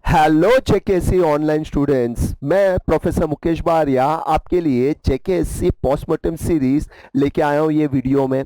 Hello जेकेएससी online students, मैं professor Mukesh बारिया आपके लिए जेकेएससी पोस्टमार्टम सीरीज लेके आया हूँ ये वीडियो में।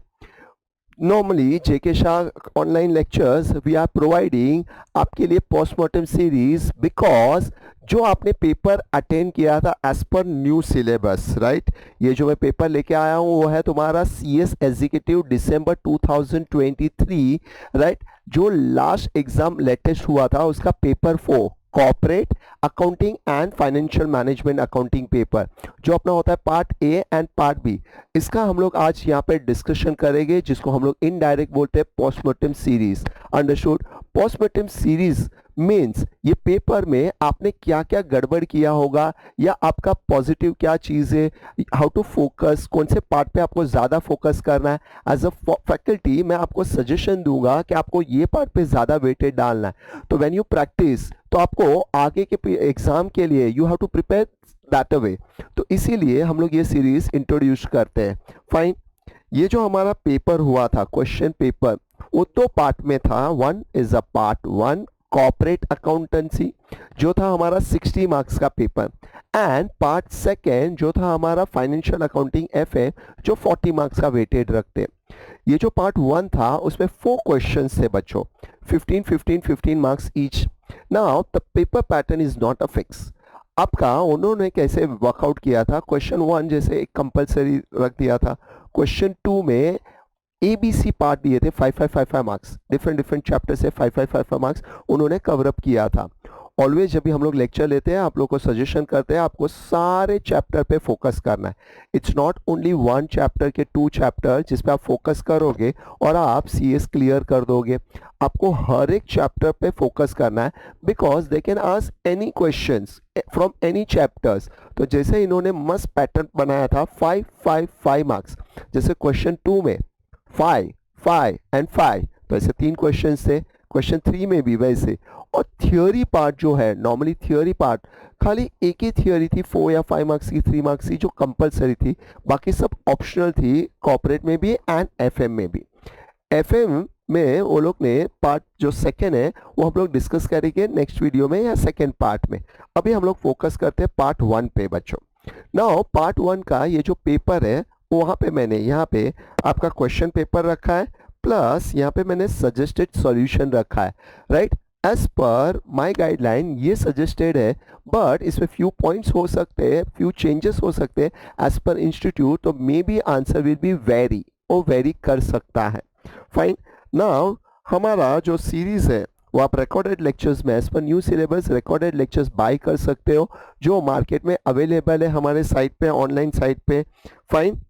Normally JK Shah online lectures we are providing आपके लिए पोस्टमार्टम सीरीज बिकॉज जो आपने पेपर अटेंड किया था as per new syllabus, right. ये जो मैं पेपर लेके आया हूँ वो है तुम्हारा सीएस एग्जीक्यूटिव दिसंबर 2023, राइट। जो लास्ट एग्जाम लेटेस्ट हुआ था उसका paper 4 corporate accounting and financial management accounting paper जो अपना होता है part A and part B, इसका हम लोग आज यहाँ पे डिस्कशन करेंगे, जिसको हम लोग इनडायरेक्ट बोलते हैं postmortem series. Understood. Postmortem series means ये पेपर में आपने क्या क्या गड़बड़ किया होगा या आपका पॉजिटिव क्या चीज़ है, हाउ टू फोकस, कौन से पार्ट पे आपको ज़्यादा फोकस करना है। एज अ फैकल्टी मैं आपको सजेशन दूंगा कि आपको ये पार्ट पे ज़्यादा वेटेज डालना है। तो व्हेन यू प्रैक्टिस तो आपको आगे के एग्जाम के लिए you have to prepare that way. तो इसीलिए हम लोग ये सीरीज इंट्रोड्यूस करते हैं। फाइन। ये जो हमारा पेपर हुआ था क्वेश्चन पेपर वो दो पार्ट में था। One is a part one corporate accountancy जो था हमारा 60 मार्क्स का पेपर, एंड पार्ट सेकेंड जो था हमारा फाइनेंशियल अकाउंटिंग एफए जो 40 मार्क्स का वेटेड रखते। ये जो पार्ट वन था उसमें 4 क्वेश्चंस थे बच्चों, 15 marks each. Now the paper pattern is not a fix. आपका उन्होंने कैसे वर्कआउट किया था, क्वेश्चन वन जैसे एक कंपलसरी रख दिया था, क्वेश्चन टू में एबीसी पार्ट दिए थे 5 मार्क्स, डिफरेंट डिफरेंट चैप्टर से 5 मार्क्स उन्होंने कवर अप किया था। ऑलवेज जब भी हम लोग लेक्चर लेते हैं आप लोग को सजेशन करते हैं आपको सारे चैप्टर पे फोकस करना है। It's not only one chapter के 2 चैप्टर जिस पे आप फोकस करोगे और आप सीएस क्लियर कर दोगे। आपको हर एक चैप्टर पे फोकस करना है because they can ask any questions from any chapters. तो जैसे इन्होंने मस्त पैटर्न बनाया था 5 मार्क्स, जैसे क्वेश्चन 2 में 5 एंड 5, तो ऐसे 3 क्वेश्चन थे। क्वेश्चन 3 में भी वैसे। और थियोरी पार्ट जो है, नॉर्मली थियोरी पार्ट खाली एक ही थियोरी थी 4 या 5 मार्क्स की, 3 मार्क्स की जो कंपलसरी थी, बाकी सब ऑप्शनल थी, कॉर्पोरेट में भी एंड एफएम में भी। एफएम में वो लोग ने पार्ट जो सेकेंड है वो हम लोग डिस्कस करेंगे नेक्स्ट वीडियो में या सेकेंड पार्ट में। अभी हम लोग फोकस करते हैं पार्ट वन पे बच्चों। नाउ पार्ट वन का ये जो पेपर है वहाँ पे मैंने यहाँ पे आपका क्वेश्चन पेपर रखा है, प्लस यहाँ पे मैंने सजेस्टेड सॉल्यूशन रखा है, right. As per my guideline ये सजेस्टेड है, बट इसमें फ्यू पॉइंट्स हो सकते हैं, फ्यू चेंजेस हो सकते हैं एज पर इंस्टीट्यूट, तो may be answer will be very, वो वेरी कर सकता है। फाइन। नाउ हमारा जो सीरीज है वो आप रिकॉर्डेड लेक्चर्स में as per new syllabus recorded lectures buy कर सकते हो जो मार्केट में अवेलेबल है हमारे साइट पे, ऑनलाइन साइट पे। फाइन।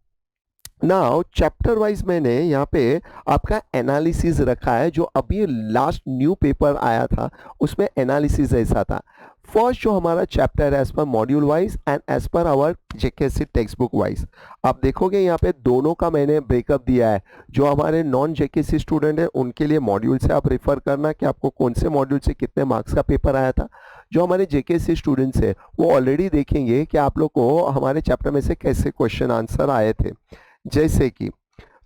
नाउ चैप्टर वाइज मैंने यहाँ पे आपका एनालिसिस रखा है, जो अभी लास्ट न्यू पेपर आया था उसमें एनालिसिस ऐसा था। फर्स्ट जो हमारा चैप्टर है as per module wise and as per our JKSC text book wise, आप देखोगे यहाँ पे दोनों का मैंने ब्रेकअप दिया है। जो हमारे नॉन जेकेएससी स्टूडेंट है उनके लिए मॉड्यूल से आप रेफर करना कि आपको कौन से मॉड्यूल से कितने मार्क्स का पेपर आया था। जो हमारे जेकेएससी स्टूडेंट्स है वो ऑलरेडी देखेंगे कि आप लोग को हमारे चैप्टर में से कैसे क्वेश्चन आंसर आए थे। जैसे कि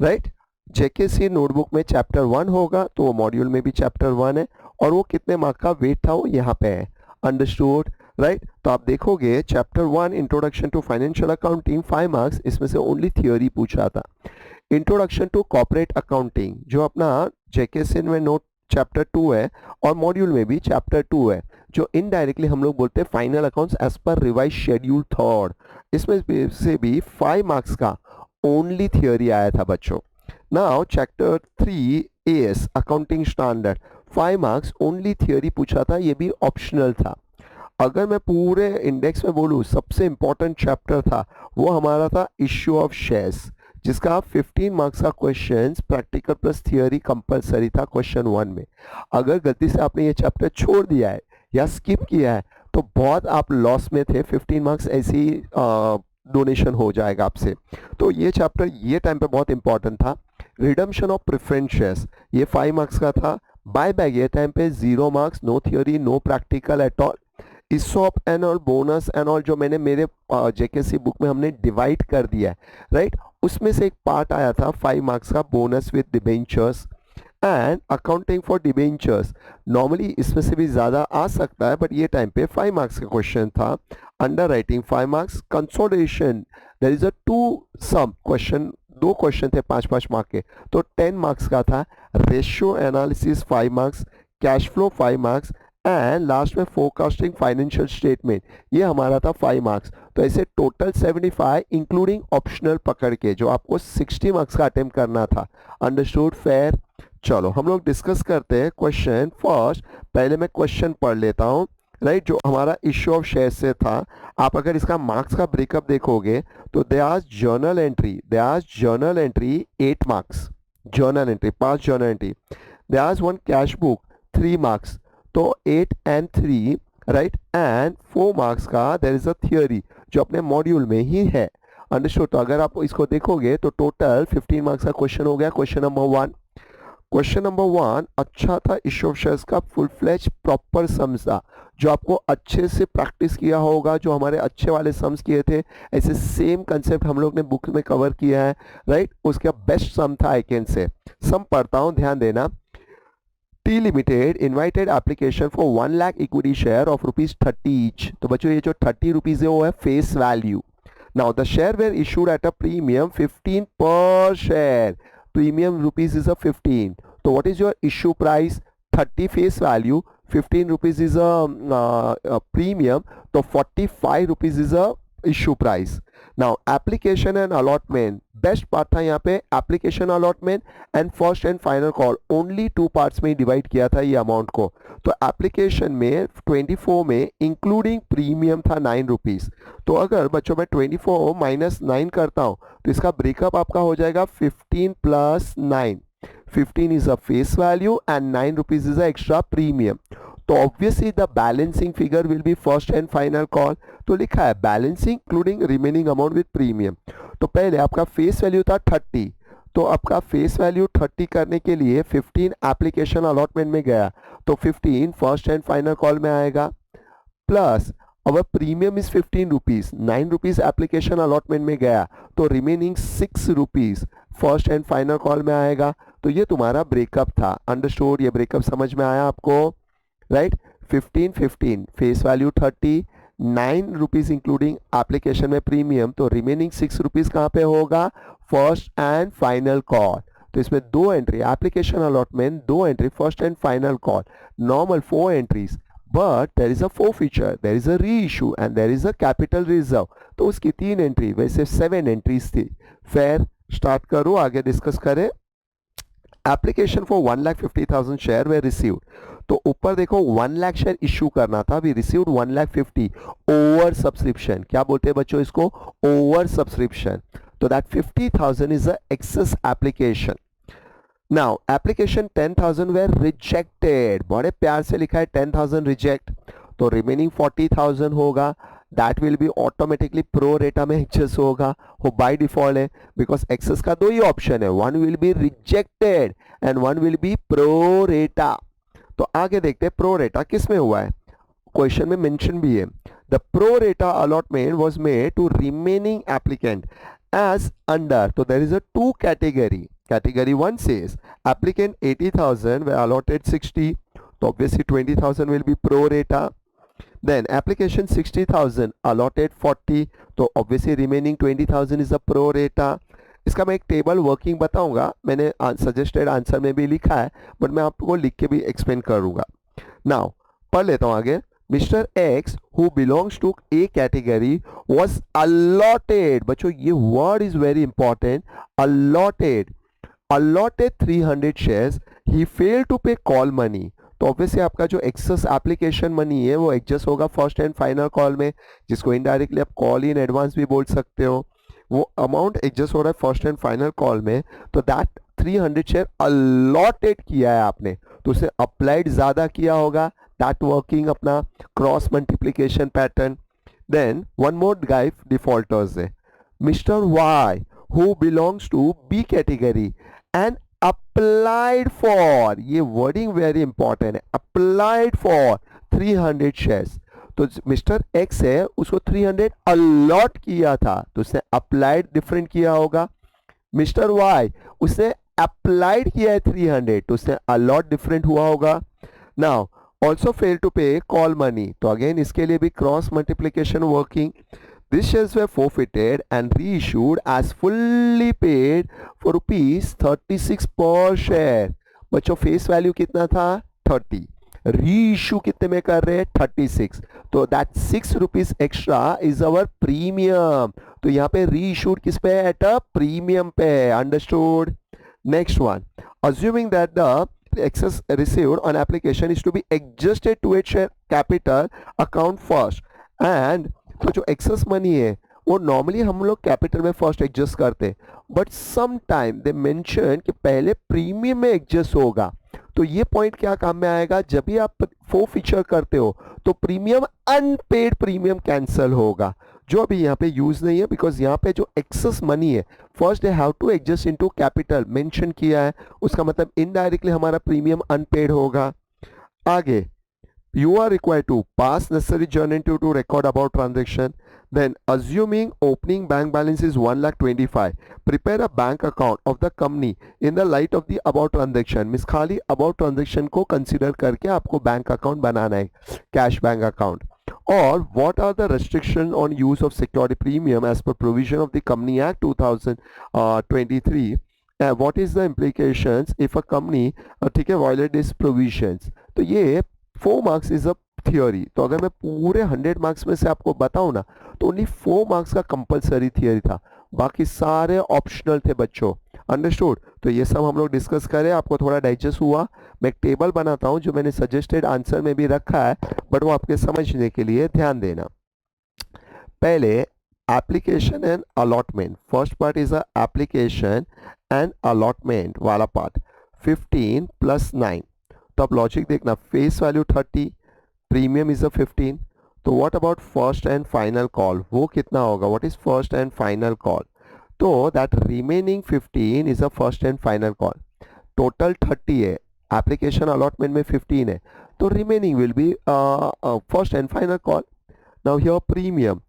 राइट जेकेसी नोटबुक में चैप्टर 1 होगा तो वो मॉड्यूल में भी चैप्टर 1 है और वो कितने मार्क का वेट था वो यहाँ पे है। Understood, right. तो आप देखोगे chapter 1 introduction to financial accounting 5 marks, इसमें से ओनली थियोरी पूछा था। इंट्रोडक्शन टू कॉर्पोरेट अकाउंटिंग जो अपना जेकेसी में नोट चैप्टर 2 है और मॉड्यूल में भी चैप्टर 2 है, जो इनडायरेक्टली हम लोग बोलते हैं final accounts as per revised schedule third, इसमें से भी 5 मार्क्स का ओनली थियोरी आया था बच्चों। Now chapter 3 as accounting standard 5 marks only theory पूछा था, ये भी ऑप्शनल था। अगर मैं पूरे इंडेक्स में बोलूँ सबसे इंपॉर्टेंट चैप्टर था वो हमारा था इश्यू ऑफ शेयर्स, जिसका 15 मार्क्स का question practical plus theory compulsory था क्वेश्चन 1 में। अगर गलती से आपने ये चैप्टर छोड़ दिया है या स्किप किया है तो बहुत आप लॉस में थे, 15 मार्क्स ऐसे ही डोनेशन हो जाएगा आपसे। तो ये चैप्टर ये टाइम पे बहुत इंपॉर्टेंट था। रिडम्पशन ऑफ प्रेफरेंस शेयर्स ये 5 मार्क्स का था। बाय बैक ये टाइम पे 0 marks, no theory no practical at all. ESOP and all bonus and all जो मैंने मेरे जेकेसी बुक में हमने डिवाइड कर दिया है, राइट। उसमें से एक पार्ट आया था 5 मार्क्स का bonus with debentures and accounting for debentures, normally इसमें से भी ज़्यादा आ सकता है बट ये टाइम पे 5 मार्क्स का क्वेश्चन था. Underwriting 5 marks. Consolidation there is a 2 sum question, 2 question थे 5-5 मार्क के, तो 10 मार्क्स का था. Ratio analysis 5 marks, cash flow 5 marks and last में फोरकास्टिंग फाइनेंशियल स्टेटमेंट, ये हमारा था 5 मार्क्स. तो ऐसे टोटल 75 इंक्लूडिंग ऑप्शनल पकड़ के जो आपको 60 मार्क्स का अटेम्प्ट करना था. Understood, fair. चलो हम लोग डिस्कस करते हैं क्वेश्चन. फर्स्ट पहले मैं क्वेश्चन पढ़ लेता हूँ, राइट, जो हमारा इश्यू ऑफ शेयर से था. आप अगर इसका मार्क्स का ब्रेकअप देखोगे तो they ask journal entry 8 marks, journal entry 5 journal entry. They ask one cash book 3 marks, तो 8 and 3, राइट, एंड 4 मार्क्स का देयर इज अ थियोरी जो अपने मॉड्यूल में ही है. अंडरस्टूड. तो अगर आप इसको देखोगे तो टोटल 15 मार्क्स का क्वेश्चन हो गया. Question number 1. क्वेश्चन नंबर 1 अच्छा था. इश्यू ऑफ शेयर्स का फुल फ्लेज प्रॉपर सम्स था, जो आपको अच्छे से प्रैक्टिस किया होगा, जो हमारे अच्छे वाले सम्स किए थे, ऐसे सेम कंसेप्ट हम लोग ने बुक में कवर किया है, राइट. उसका बेस्ट सम था आई कैन से. सम पढ़ता हूँ, ध्यान देना. T Limited invited application for 1 lakh equity share of rupees 30 each. तो बच्चों ये जो 30 रुपीज है वो है face value. Now the share were issued at a premium 15 per share. Premium rupees is a 15. So what is your issue price? 30 face value, 15 rupees is a premium. So 45 rupees is a issue price. Now application and allotment, best part था यहाँ पे application allotment and first and final call. Only 2 parts में divide किया था ये amount को. तो application में 24 में इंक्लूडिंग प्रीमियम था 9 रुपीज़. तो अगर बच्चों मैं 24 माइनस 9 करता हूँ तो इसका ब्रेकअप आपका हो जाएगा 15 plus 9. 15 is a face value and 9 rupees is a extra premium. तो obviously the balancing figure will be first and final call. तो लिखा है balancing including remaining amount with premium. तो पहले आपका फेस वैल्यू था 30, तो आपका फेस वैल्यू 30 करने के लिए 15 एप्लीकेशन अलॉटमेंट में गया, तो 15 फर्स्ट एंड फाइनल कॉल में आएगा, plus our premium is 15 rupees, 9 rupees application allotment में गया, तो remaining 6 rupees first and final call में आएगा. तो ये तुम्हारा ब्रेकअप था. अंडरस्टूड. ये ब्रेकअप समझ में आया आपको, right. 15 face value 30, 9 rupees including application में प्रीमियम, तो रिमेनिंग 6 रुपीज़ कहाँ पे होगा? First and final call. तो इसमें 2 entry application allotment, 2 entry first and final call, normal 4 entries, but there is a forfeiture, there is a reissue and there is a capital reserve. तो उसकी 3 entry, वैसे 7 entries थी. Fair. Start करो, आगे discuss करें. Application for 1,50,000 share way received. तो ऊपर देखो 1 लाख शेयर इश्यू करना था, वी रिसीव्ड 1,50,000. ओवर सब्सक्रिप्शन, क्या बोलते हैं बच्चों इसको? Oversubscription. तो that 50,000 is a excess application. Now application 10,000 were rejected. बड़े प्यार से लिखा है 10,000 रिजेक्ट. तो रिमेनिंग 40,000 होगा, that will be automatically pro रेटा में एक्सेस होगा, वो बाय डिफॉल्ट है, बिकॉज एक्सेस का 2 ही ऑप्शन है, one will be rejected and one will be pro रेटा. तो आगे देखते हैं प्रो रेटा किस में हुआ है. क्वेश्चन में मेंशन भी है. The pro rata allotment was made to remaining applicant as under. तो there is a 2 category. Category 1 says applicant 80,000 were allotted 60. So obviously 20,000 will be pro rata. Then application 60,000 allotted 40. तो obviously remaining 20,000 is a pro rata. इसका मैं एक table working बताऊंगा, मैंने suggested answer में भी लिखा है, बट मैं आपको लिख के भी एक्सप्लेन करूंगा. नाउ पढ़ लेता हूं आगे. Mr. X who belongs to A category was allotted. बच्चों ये word is very important. Allotted 300 shares. He failed to pay call money. तो ऑब्वियसली आपका जो एक्सेस एप्लीकेशन मनी है वो एडजस्ट होगा फर्स्ट एंड फाइनल कॉल में, जिसको इनडायरेक्टली आप कॉल इन एडवांस भी बोल सकते हो. वो अमाउंट एडजस्ट हो रहा है फर्स्ट एंड फाइनल कॉल में. तो दैट 300 शेयर अलॉटेड किया है आपने, तो उसे अप्लाइड ज़्यादा किया होगा, दैट वर्किंग अपना cross multiplication pattern. Then one more guide defaulters है. Mister Y who belongs to B category and applied for, ये वर्डिंग वेरी इंपॉर्टेंट है, applied for 300 शेयर्स. तो मिस्टर एक्स है, उसको 300 अलॉट किया था, तो उसने अप्लाइड डिफरेंट किया होगा. मिस्टर वाई उसने अप्लाइड किया है 300, तो उससे अलॉट डिफरेंट हुआ होगा. नाउ ऑल्सो फेल टू पे कॉल मनी, तो अगेन इसके लिए भी cross multiplication working. These shares were forfeited and reissued as fully paid for rupees 36 per share. बच्चों फेस वैल्यू कितना था 30, रीइश्यू कितने में कर रहे हैं 36, तो that 6 rupees extra is our premium. तो यहाँ पे रीइश्यूड किस पे एट अ प्रीमियम पे. Understood. Next one, assuming that the excess received on application is to be adjusted to its share capital account first, and तो जो excess money है वो नॉर्मली हम लोग कैपिटल में फर्स्ट एडजस्ट करते हैं, but some time they mention कि पहले प्रीमियम में एडजस्ट होगा. तो ये पॉइंट क्या काम में आएगा, जब भी आप फीचर करते हो तो प्रीमियम अनपेड प्रीमियम कैंसिल होगा, जो अभी यहाँ पे यूज नहीं है, बिकॉज यहाँ पे जो एक्सेस मनी है first they have to adjust into capital mention किया है, उसका मतलब इनडायरेक्टली हमारा प्रीमियम अनपेड होगा. आगे, you are required to pass necessary journal to record about transaction. Then assuming opening bank balance is 1,25,000, prepare a bank account of the company in the light of the about transaction. Miss खाली about transaction को consider करके आपको bank account बनाना है, cash bank account. Or what are the restriction on use of security premium as per provision of the Company Act 2023? What is the implications if a company ठीक है violate these provisions? तो ये 4 marks is a theory. तो अगर मैं पूरे 100 marks में से आपको बताऊं ना, तो ओनली 4 मार्क्स का कंपलसरी थियोरी था, बाकी सारे ऑप्शनल थे बच्चों. अंडरस्टूड. तो ये सब हम लोग डिस्कस करें, आपको थोड़ा डाइजेस्ट हुआ. मैं एक टेबल बनाता हूं जो मैंने सजेस्टेड आंसर में भी रखा है, बट वो आपके समझने के लिए ध्यान देना. पहले application and allotment, first part is a application and allotment वाला पार्ट, 15 + 9. तो अब लॉजिक देखना, face value 30, premium is a 15, तो what about first and final call, वो कितना होगा, what is first and final call. तो that remaining 15 is a first and final call. Total 30 है, एप्लीकेशन अलॉटमेंट में 15 है, तो remaining will be first and final call. Now here premium,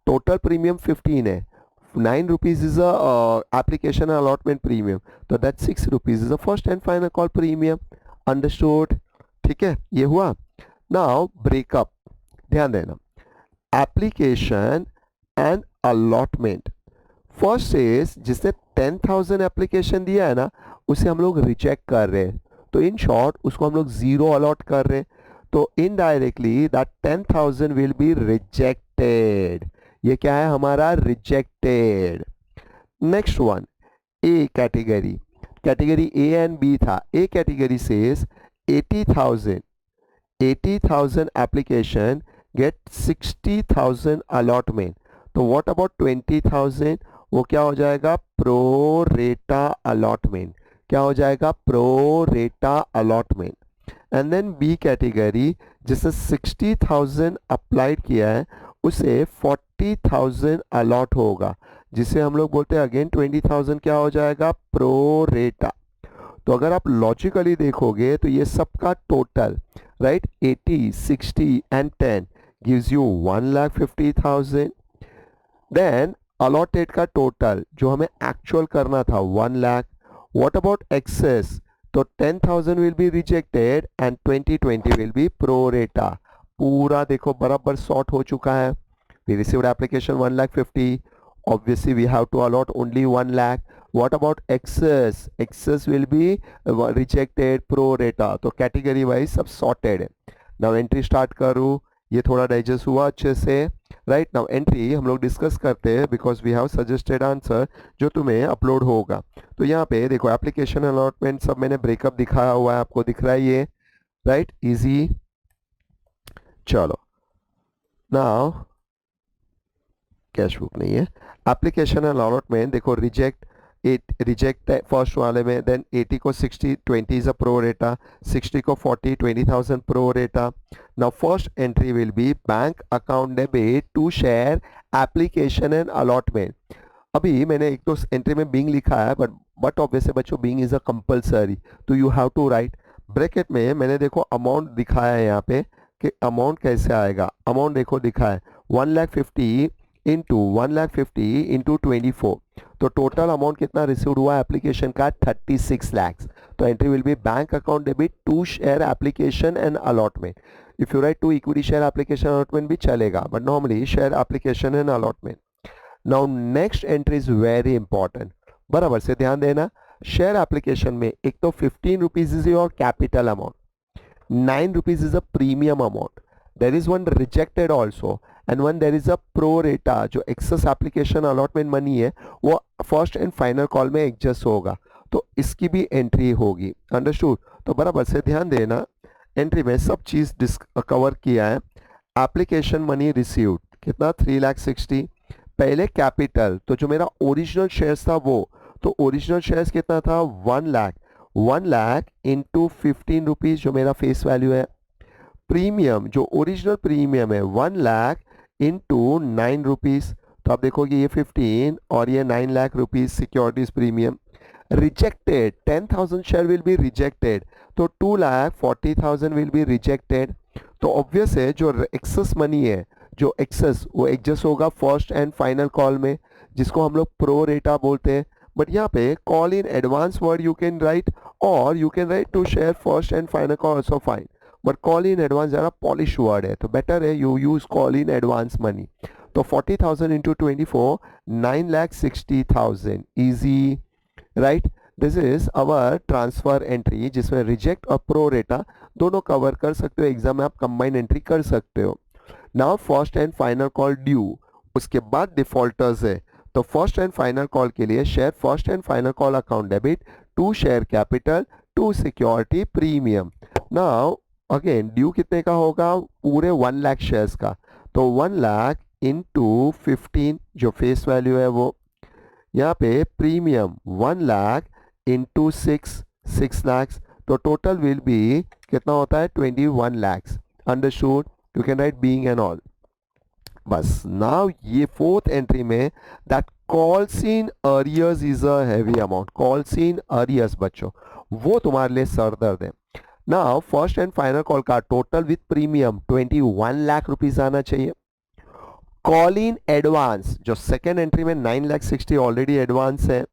total premium 15 है, 9 rupees is a application allotment premium, तो that 6 rupees is a first and final call premium. Understood. ठीक है, ये हुआ. नाउ ब्रेकअप, ध्यान देना, application and allotment. First is जिसने 10,000 application दिया है ना, उसे हम लोग रिजेक्ट कर रहे हैं, तो इन शॉर्ट उसको हम लोग 0 अलॉट कर रहे हैं, तो indirectly that 10,000 will be rejected. ये क्या है हमारा, rejected. Next one, A category, category A and B था. A category says 80,000 application get 60,000 allotment, तो व्हाट अबाउट 20,000, वो क्या हो जाएगा, प्रो रेटा अलॉटमेंट. क्या हो जाएगा, pro rata allotment. And then B category जिसने 60,000 अप्लाइड किया है, उसे 40,000 अलॉट होगा, जिसे हम लोग बोलते हैं अगेन 20,000 क्या हो जाएगा, प्रो रेटा. तो अगर आप लॉजिकली देखोगे तो ये सबका total, right, 80, 60 and 10 gives you 1,50,000. Then allotted का टोटल जो हमें एक्चुअल करना था 1 लाख. व्हाट अबाउट एक्सेस, तो 10,000 will be rejected and 20 will be pro rata. पूरा देखो बराबर सॉर्ट हो चुका है. We received application 1,50,000, obviously we have to allot only 1 lakh. What about excess, excess will be rejected pro rata. तो category wise सब sorted है. Now entry start करूँ, ये थोड़ा डाइजेस्ट हुआ अच्छे से, राइट. नाउ एंट्री हम लोग डिस्कस करते हैं because we have suggested answer जो तुम्हें अपलोड होगा. तो यहाँ पे देखो एप्लीकेशन अलॉटमेंट सब मैंने ब्रेकअप दिखाया हुआ है, आपको दिख रहा है ये, राइट, इजी. चलो नाउ कैश बुक नहीं है, एप्लीकेशन एंड अलॉटमेंट देखो, रिजेक्ट फर्स्ट वाले में, देन 80 को 60, 20 इज अ प्रो रेटा, 60 को 40, 20,000 pro rata. Now first entry will be bank account debit to share application and allotment. अभी मैंने एक तो एंट्री में बीइंग लिखा है, बट ऑब्वियसली बच्चों बीइंग इज अ कंपलसरी, तो you have to write. Bracket में मैंने देखो अमाउंट दिखाया है यहाँ पे कि अमाउंट कैसे आएगा. अमाउंट देखो दिखा है 1,50,000 इंटू 1,50,000 इंटू 24, तो टोटल अमाउंट कितना रिसीव्ड हुआ एप्लीकेशन का 36 lakhs. तो entry will be bank account debit to share application and allotment. If you write to equity share application allotment भी चलेगा, but normally share application and allotment. Now next entry is very important. बराबर से ध्यान देना. Share application में एक तो 15 rupees is your capital amount, 9 rupees is a premium amount. There is one rejected also, and one there is a pro rata जो excess application allotment money है वो first and final call में adjust होगा, तो इसकी भी entry होगी. Understood. तो बराबर से ध्यान देना. एंट्री में सब चीज़ कवर किया है. एप्लीकेशन मनी रिसीव्ड कितना 3,60,000. पहले कैपिटल, तो जो मेरा ओरिजिनल शेयर्स था वो, तो ओरिजिनल शेयर्स कितना था 1 लाख. 1 लाख इंटू 15 रुपीज़ जो मेरा फेस वैल्यू है. प्रीमियम जो ओरिजिनल प्रीमियम है 1 लाख इंटू 9 रुपीज़. तो आप देखोगे ये 15 और ये 9 lakh rupees securities premium. Rejected 10,000 share will be rejected, तो 2,40,000 विल बी रिजेक्टेड. तो ऑब्वियस है जो एक्सेस मनी है, जो एक्सेस वो एडजस्ट होगा फर्स्ट एंड फाइनल कॉल में, जिसको हम लोग प्रो रेटा बोलते हैं. बट यहाँ पे call in advance word you can write, और you can write to share first and final call also fine. But call in advance ज़रा पॉलिश वर्ड है, तो बेटर है you use call in advance money. तो 40,000 into 24 9,60,000 easy, right. This is our transfer entry, जिसमें reject और pro rata दोनों cover कर सकते हो. एग्जाम में आप कंबाइन एंट्री कर सकते हो. Now first and final call due, उसके बाद डिफॉल्टर्स है. तो फर्स्ट एंड फाइनल कॉल के लिए share first and final call account debit to share capital to security premium. Now again due कितने का होगा, पूरे 1 लाख शेयर्स का. तो 1 लाख इंटू 15 जो फेस वैल्यू है वो, यहाँ पे प्रीमियम 1 लाख इंटू 6 lakhs. तो टोटल विल बी कितना होता है 21 lakhs. Understood. You can write being and all. बस नाउ ये फोर्थ एंट्री में that calls in arrears is a heavy amount. Calls in arrears बच्चों वो तुम्हारे लिए सरदर्द है. Now first and final call का total with premium 21 lakh rupees आना चाहिए. कॉल इन एडवांस जो सेकेंड एंट्री में 9,60,000 ऑलरेडी एडवांस है,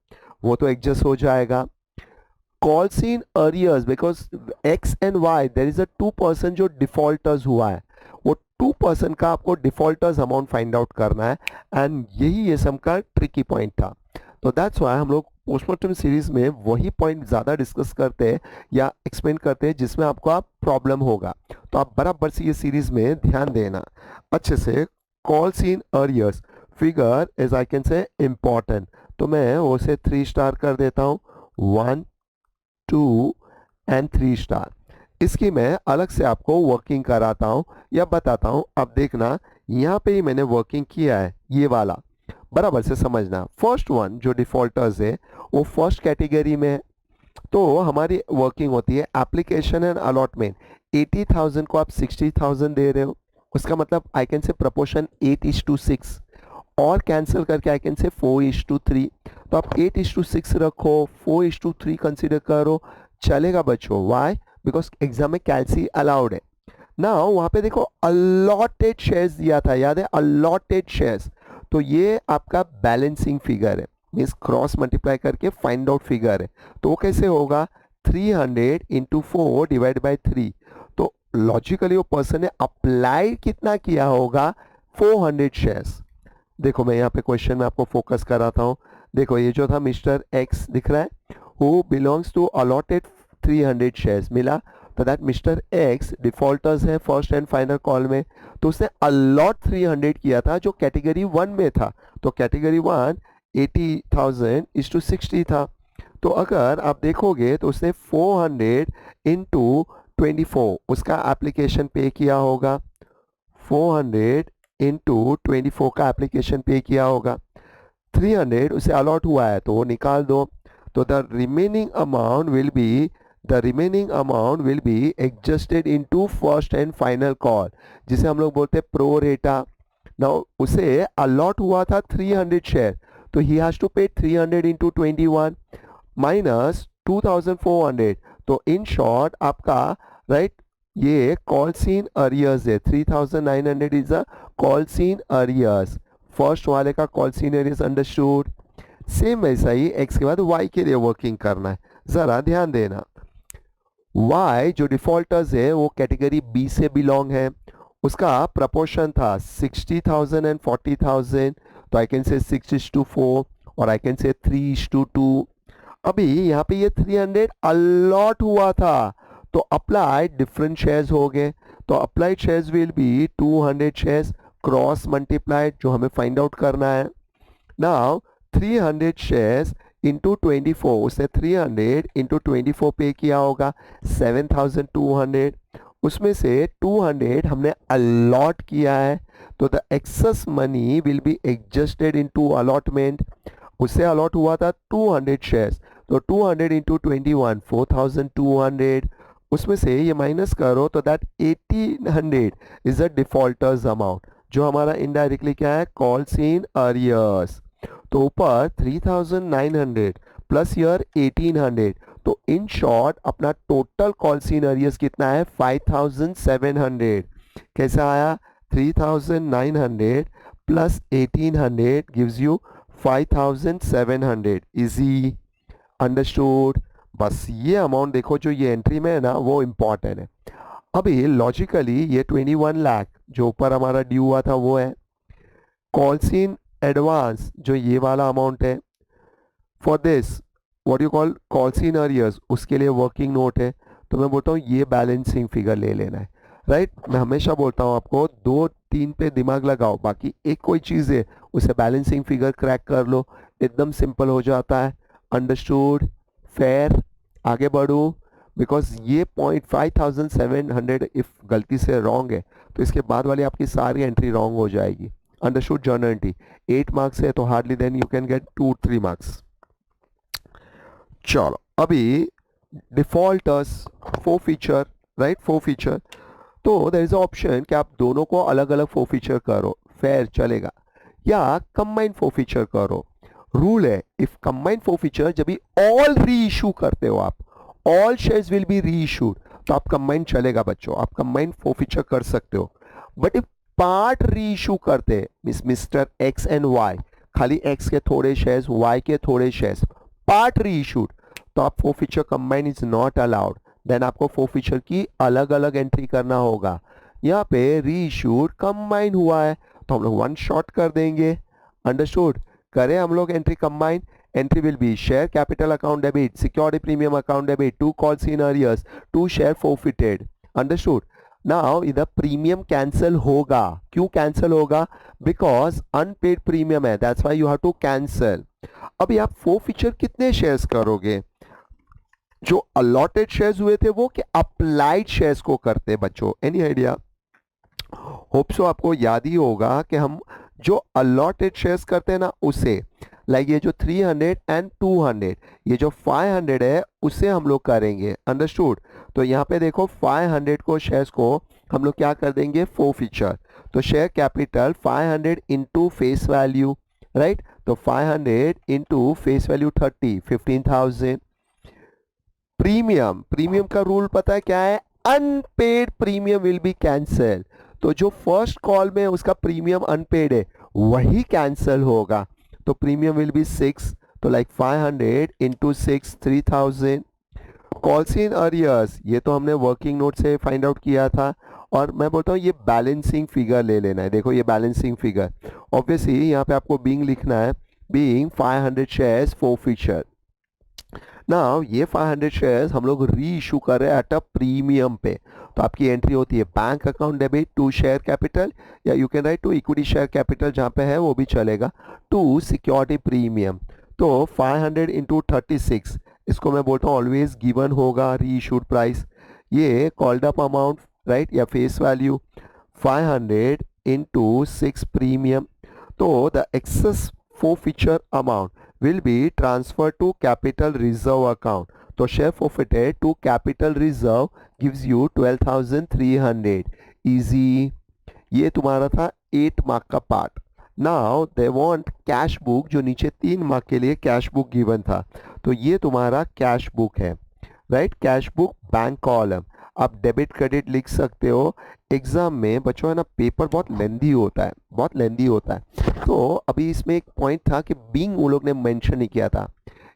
वो तो एडजस्ट हो जाएगा. Calls in arrears because x and why there is a 2% जो डिफॉल्टर्स हुआ है, वो 2% का आपको डिफॉल्टर्स अमाउंट फाइंड आउट करना है. एंड यही ये सब का ट्रिकी पॉइंट था. तो दैट्स वाई हम लोग पोस्टमार्टम सीरीज में वही पॉइंट ज़्यादा डिस्कस करते हैं या एक्सप्लेन करते हैं जिसमें आपको आप प्रॉब्लम होगा. तो आप बराबर से ये सीरीज में ध्यान देना अच्छे से. Calls in arrears figure as I can say important, तो मैं उसे 3 स्टार कर देता हूँ. 1 2 एंड 3 स्टार. इसकी मैं अलग से आपको वर्किंग कराता हूँ या बताता हूँ. अब देखना यहाँ पे ही मैंने वर्किंग किया है, ये वाला बराबर से समझना. फर्स्ट वन जो डिफॉल्टर्स है वो फर्स्ट कैटेगरी में है. तो हमारी वर्किंग होती है एप्लीकेशन एंड अलॉटमेंट. 80,000 को आप 60,000 दे रहे हो, उसका मतलब आई कैन से प्रपोर्शन 8:6, और कैंसिल करके आई कैन से 4:3. तो आप 8:6 रखो, 4:3 कंसिडर करो, चलेगा बच्चों. वाई? बिकॉज एग्जाम में कैल्सी अलाउड है ना. वहाँ पे देखो अलॉटेड शेयर्स दिया था, याद है अलॉटेड शेयर्स. तो ये आपका बैलेंसिंग फिगर है, मीन्स क्रॉस मल्टीप्लाई करके फाइंड आउट फिगर है. तो वो कैसे होगा 300 इंटू 4 डिवाइड बाई 3. तो लॉजिकली वो पर्सन ने अप्लाई कितना किया होगा 400 शेयर्स. देखो मैं यहाँ पे क्वेश्चन में आपको फोकस कराता हूँ. देखो ये जो था मिस्टर एक्स दिख रहा है, who belongs to allotted 300 shares मिला. तो दैट मिस्टर एक्स डिफॉल्टर्स है फर्स्ट एंड फाइनल कॉल में. तो उसने अलॉट 300 किया था जो कैटेगरी 1 में था. तो कैटेगरी 1 80,000:60 था. तो अगर आप देखोगे तो उसने 400 इंटू 24 उसका एप्लीकेशन पे किया होगा. 400 इंटू 24 का एप्लीकेशन पे किया होगा. 300 उसे अलॉट हुआ है तो वो निकाल दो. तो the remaining amount will be adjusted into first and final call, जिसे हम लोग बोलते हैं प्रो रेटा. नाउ उसे अलॉट हुआ था 300 शेयर, तो ही हैज टू पे 300 इंटू 21 माइनस 2,400. तो इन शॉर्ट आपका राइट ये कॉल्स इन अरियर्स है. 3,900 is a calls in arrears. First वाले का calls in arrears understood. Same वैसा ही x के बाद y के लिए वर्किंग करना है। ज़रा ध्यान देना, y जो डिफॉल्टर्स है वो कैटेगरी बी से बिलोंग है, उसका प्रपोर्शन था 60,000 एंड 40,000, तो आई कैन से 6:4 और आई कैन से 3:2। अभी यहाँ पे ये 300 अलॉट हुआ था, तो अप्लाइड डिफरेंट शेयर्स हो गए, तो applied shares will be 200 shares cross multiplied, जो हमें फाइंड आउट करना है। नाउ 300 शेयर्स इंटू 24, उसने 300 इंटू 24 पे किया होगा 7,200, उसमें से 200 हमने अलॉट किया है, तो the excess money will be adjusted into allotment. उससे अलॉट हुआ था 200 शेयर्स, तो 200 इंटू 21 4,200, उसमें से ये माइनस करो तो that 1,800 is the defaulters amount, जो हमारा इनडायरेक्टली क्या है, कॉल्स इन अरियर्स। तो ऊपर 3,900 प्लस ईयर 1,800, तो इन शॉर्ट अपना टोटल कॉल्स इन अरियर्स कितना है, 5,700। कैसा आया, 3,900 plus 1,800 gives you 5,700। Easy, understood. बस ये अमाउंट देखो जो ये एंट्री में है ना, वो इम्पॉर्टेंट है। अभी लॉजिकली ये 21 लाख जो ऊपर हमारा ड्यू हुआ था वो है, कॉल्स इन एडवांस जो ये वाला अमाउंट है, for this what you call calls in arrears, उसके लिए वर्किंग नोट है। तो मैं बोलता हूँ ये बैलेंसिंग फिगर ले लेना है, राइट। मैं हमेशा बोलता हूँ आपको 2-3 पे दिमाग लगाओ, बाकी एक कोई चीज़ है उसे बैलेंसिंग फिगर क्रैक कर लो, एकदम सिंपल हो जाता है। Understood, fair. आगे बढ़ूँ, बिकॉज ये 5,700 इफ गलती से रॉन्ग है तो इसके बाद वाली आपकी सारी एंट्री रॉन्ग हो जाएगी। अंडरस्टूड, जर्नलिटी 8 मार्क्स है, तो hardly then you can get 2-3 marks. चलो अभी डिफॉल्टर्स 4 फीचर, राइट, 4 फीचर। तो देयर इज ऑप्शन कि आप दोनों को अलग अलग 4 फीचर करो, फेयर चलेगा, या कंबाइन 4 फीचर करो। रूल है, इफ कंबाइन 4 फीचर जब भी ऑल री इशू करते हो आप, ऑल शेयर्स विल बी री इशूड, तो आप कंबाइन चलेगा बच्चों, आप कंबाइन 4 फीचर कर सकते हो। बट इफ पार्ट री इशू करते मिस्टर एक्स एंड वाई, खाली एक्स के थोड़े शेयर्स, वाई के थोड़े शेयर्स, पार्ट री इशूड, तो आप 4 feature combine is not allowed, then आपको 4 फीचर की अलग अलग एंट्री करना होगा। यहाँ पे री इशूड कंबाइन हुआ है तो हम लोग वन शॉट कर देंगे। अंडरस्टूड, करें हम लोग entry combine. Entry will B share capital account debit, security premium account debit, 2 calls in arrears, 2 share forfeited. Understood, now इधर प्रीमियम कैंसिल होगा, क्यों कैंसिल होगा, बिकॉज अनपेड प्रीमियम है, that's why you have to cancel. अभी आप 4 feature कितने shares करोगे, जो अलॉटेड शेयर्स हुए थे वो कि अप्लाइड शेयर्स को करते बच्चों, एनी आइडिया। होप सो आपको याद ही होगा कि हम जो अलॉटेड शेयर्स करते हैं ना उसे, लाइक ये जो 300 एंड 200, ये जो 500 है उसे हम लोग करेंगे। अंडरस्टूड, तो यहाँ पे देखो 500 को शेयर्स को हम लोग क्या कर देंगे, 4 फीचर, तो share capital 500 into face value, right, तो 500 into face value 30, 15,000। Premium, premium का रूल पता है क्या है, unpaid premium will be cancel, तो जो फर्स्ट कॉल में उसका प्रीमियम अनपेड है वही कैंसल होगा, तो प्रीमियम विल बी 6, तो like 500 into 6, 3,000। Calls in arrears ये तो हमने वर्किंग नोट से फाइंड आउट किया था, और मैं बोलता हूँ ये बैलेंसिंग फिगर ले लेना है। देखो ये बैलेंसिंग फिगर, ऑब्वियसली यहाँ पे आपको बीइंग लिखना है, बीइंग 500 शेयर्स 4 फीचर। नाउ ये 500 शेयर्स हम लोग री इशू कर रहे हैं एट अ प्रीमियम पे, तो आपकी एंट्री होती है bank account debit, 2 share capital, या you can write 2 equity share capital, जहाँ पे है वो भी चलेगा, 2 सिक्योरिटी प्रीमियम। तो 500 इंटू 36, इसको मैं बोलता हूँ ऑलवेज गिवन होगा री इशूड प्राइस, ये कॉल्ड अप अमाउंट, राइट, या फेस वैल्यू 500 इंटू 6 प्रीमियम, तो the excess 4 feature amount will be transferred to capital reserve account, तो share forfeited to capital reserve gives you 12,300। easy, ये तुम्हारा था 8 mark का part. Now they want cash book, जो नीचे 3 mark के लिए कैश बुक गिवन था, तो ये तुम्हारा कैश बुक है, right, cash book bank column. आप डेबिट क्रेडिट लिख सकते हो। एग्जाम में बच्चों है ना पेपर बहुत लेंदी होता है, बहुत लेंदी होता है, तो अभी इसमें एक पॉइंट था कि बीइंग वो लोग ने मेंशन नहीं किया था।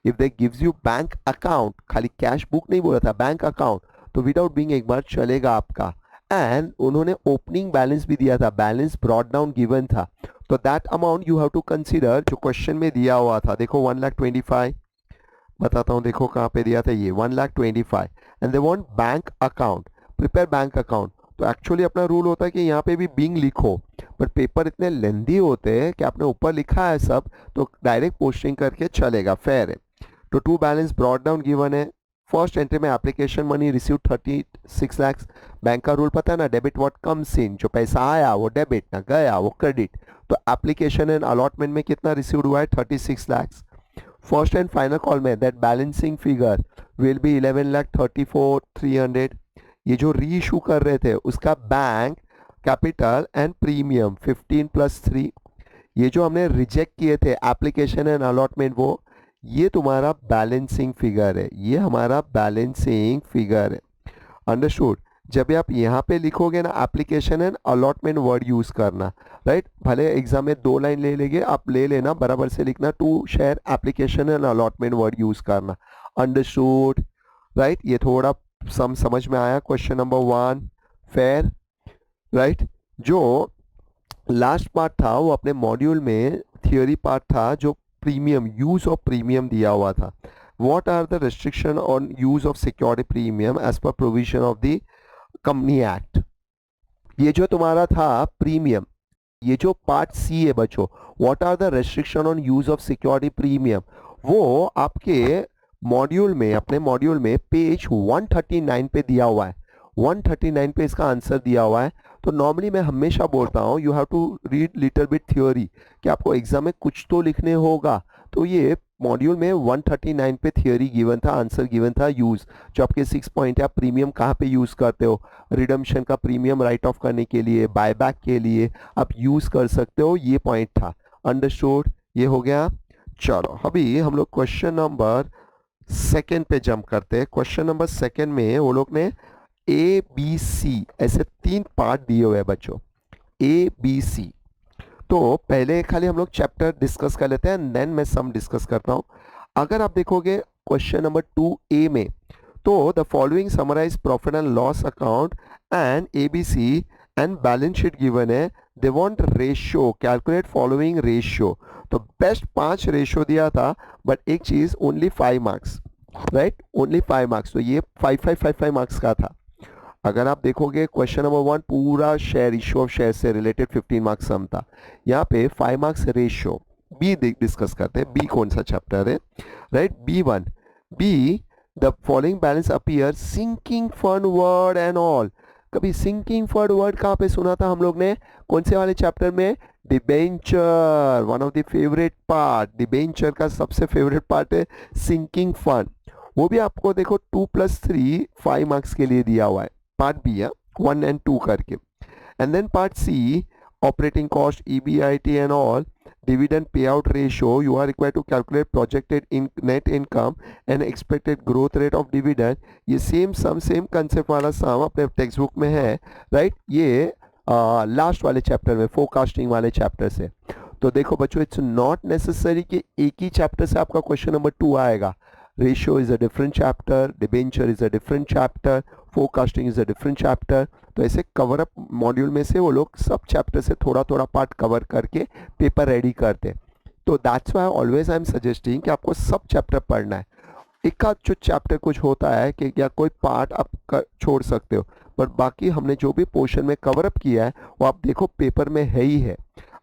If they gives you bank account, खाली कैश बुक नहीं बोला था, बैंक अकाउंट, तो विदाउट बीइंग एक बार चलेगा आपका। एंड उन्होंने ओपनिंग बैलेंस भी दिया था, बैलेंस ब्रॉट डाउन गिवन था, तो that amount you have to consider जो क्वेश्चन में दिया हुआ था। देखो 1,25,000 बताता हूँ, देखो कहाँ पे दिया था ये 1,25,000 and they want bank account, prepare bank account. तो एक्चुअली अपना रूल होता है कि यहाँ पे भी बीइंग लिखो, पर पेपर इतने लेंदी होते हैं कि आपने ऊपर लिखा है सब, तो डायरेक्ट पोस्टिंग करके चलेगा, फेयर है। तो to balance brought down given है। फर्स्ट एंट्री में application money receive 36 lakh. Bank का रूल पता है ना, डेबिट व्हाट कम्स इन, जो पैसा आया वो डेबिट, ना गया वो क्रेडिट। तो एप्लीकेशन एंड अलॉटमेंट में कितना रिसीव हुआ है, 36 lakh. First and final call में that balancing figure will be 11,34,300। ये जो री इशू कर रहे थे उसका बैंक कैपिटल एंड प्रीमियम 15 + 3। ये जो हमने रिजेक्ट किए थे एप्लीकेशन एंड अलॉटमेंट, वो ये तुम्हारा बैलेंसिंग फिगर है, ये हमारा बैलेंसिंग फिगर है। अंडरस्टूड। जब भी आप यहाँ पे लिखोगे ना application and allotment word use करना, राइट। भले एग्जाम में 2 लाइन ले लेंगे, आप ले लेना, बराबर से लिखना, to share application and allotment word use करना। Understood, right. ये थोड़ा समझ में आया। Question number 1 fair, right. जो लास्ट पार्ट था वो अपने मॉड्यूल में थियोरी पार्ट था, जो प्रीमियम, यूज ऑफ प्रीमियम दिया हुआ था। What are the restriction on use of security premium as per provision of the company act. ये जो तुम्हारा था प्रीमियम, ये जो पार्ट सी है बच्चों, what are the restriction on use of security premium, वो आपके मॉड्यूल में, अपने मॉड्यूल में पेज 139 पे दिया हुआ है। 139 पे इसका आंसर दिया हुआ है। तो नॉर्मली मैं हमेशा बोलता हूँ you have to read little bit theory, कि आपको एग्जाम में कुछ तो लिखने होगा। तो ये मॉड्यूल में 139 पे थियोरी गिवन था, आंसर गिवन था, यूज जो आपके 6 पॉइंट है। आप प्रीमियम कहाँ पे यूज करते हो, रिडम्पशन का प्रीमियम राइट ऑफ करने के लिए, बायबैक के लिए आप यूज कर सकते हो, ये पॉइंट था। अंडरस्टूड, ये हो गया। चलो अभी हम लोग क्वेश्चन नंबर 2 पे जंप करते हैं। क्वेश्चन नंबर 2 में वो लोग ने ABC ऐसे 3 पार्ट दिए हुए हैं बच्चों, ABC। तो पहले खाली हम लोग चैप्टर डिस्कस कर लेते हैं, देन मैं सम डिस्कस करता हूं। अगर आप देखोगे क्वेश्चन नंबर 2A में, तो the following summarise profit and loss account and ABC and balance sheet given है। They want ratio, calculate following ratio. तो बेस्ट 5 रेशियो दिया था, बट एक चीज only 5 marks, right, only 5 marks. तो ये 5 मार्क्स का था। अगर आप देखोगे क्वेश्चन नंबर 1 पूरा शेयर, इशू ऑफ शेयर से रिलेटेड 15 मार्क्स सम था। यहाँ पे 5 मार्क्स रेशियो। बी डिस्कस करते हैं, बी कौन सा चैप्टर है, right. B1, B the following balance appear sinking fund word and all. कभी सिंकिंग फंड वर्ड कहाँ पे सुना था हम लोग ने, कौन से वाले चैप्टर में, debenture, one of the favourite part. Debenture का सबसे फेवरेट पार्ट है सिंकिंग फंड। वो भी आपको देखो 2 + 3 5 मार्क्स के लिए दिया हुआ है। पार्ट बी है 1 and 2 करके। And then part C, operating cost, EBIT and all, dividend pay out ratio, you are required to calculate projected in net income and expected growth rate of dividend. ये same concept वाला सम अपने text book में है, right. ये last वाले chapter में, forecasting वाले चैप्टर से। तो देखो बच्चों, इट्स नॉट नेसेसरी कि एक ही चैप्टर से आपका क्वेश्चन नंबर 2 आएगा। Ratio is a different chapter, debenture is a different chapter, forecasting is a different chapter. तो ऐसे कवर अप मॉड्यूल में से वो लोग सब चैप्टर से थोड़ा थोड़ा पार्ट कवर करके पेपर रेडी करते। तो that's why always I am suggesting कि आपको सब चैप्टर पढ़ना है। एक आध जो चैप्टर कुछ होता है कि या कोई पार्ट आप छोड़ सकते हो, पर बाकी हमने जो भी पोर्शन में कवर अप किया है वो आप देखो पेपर में है ही है।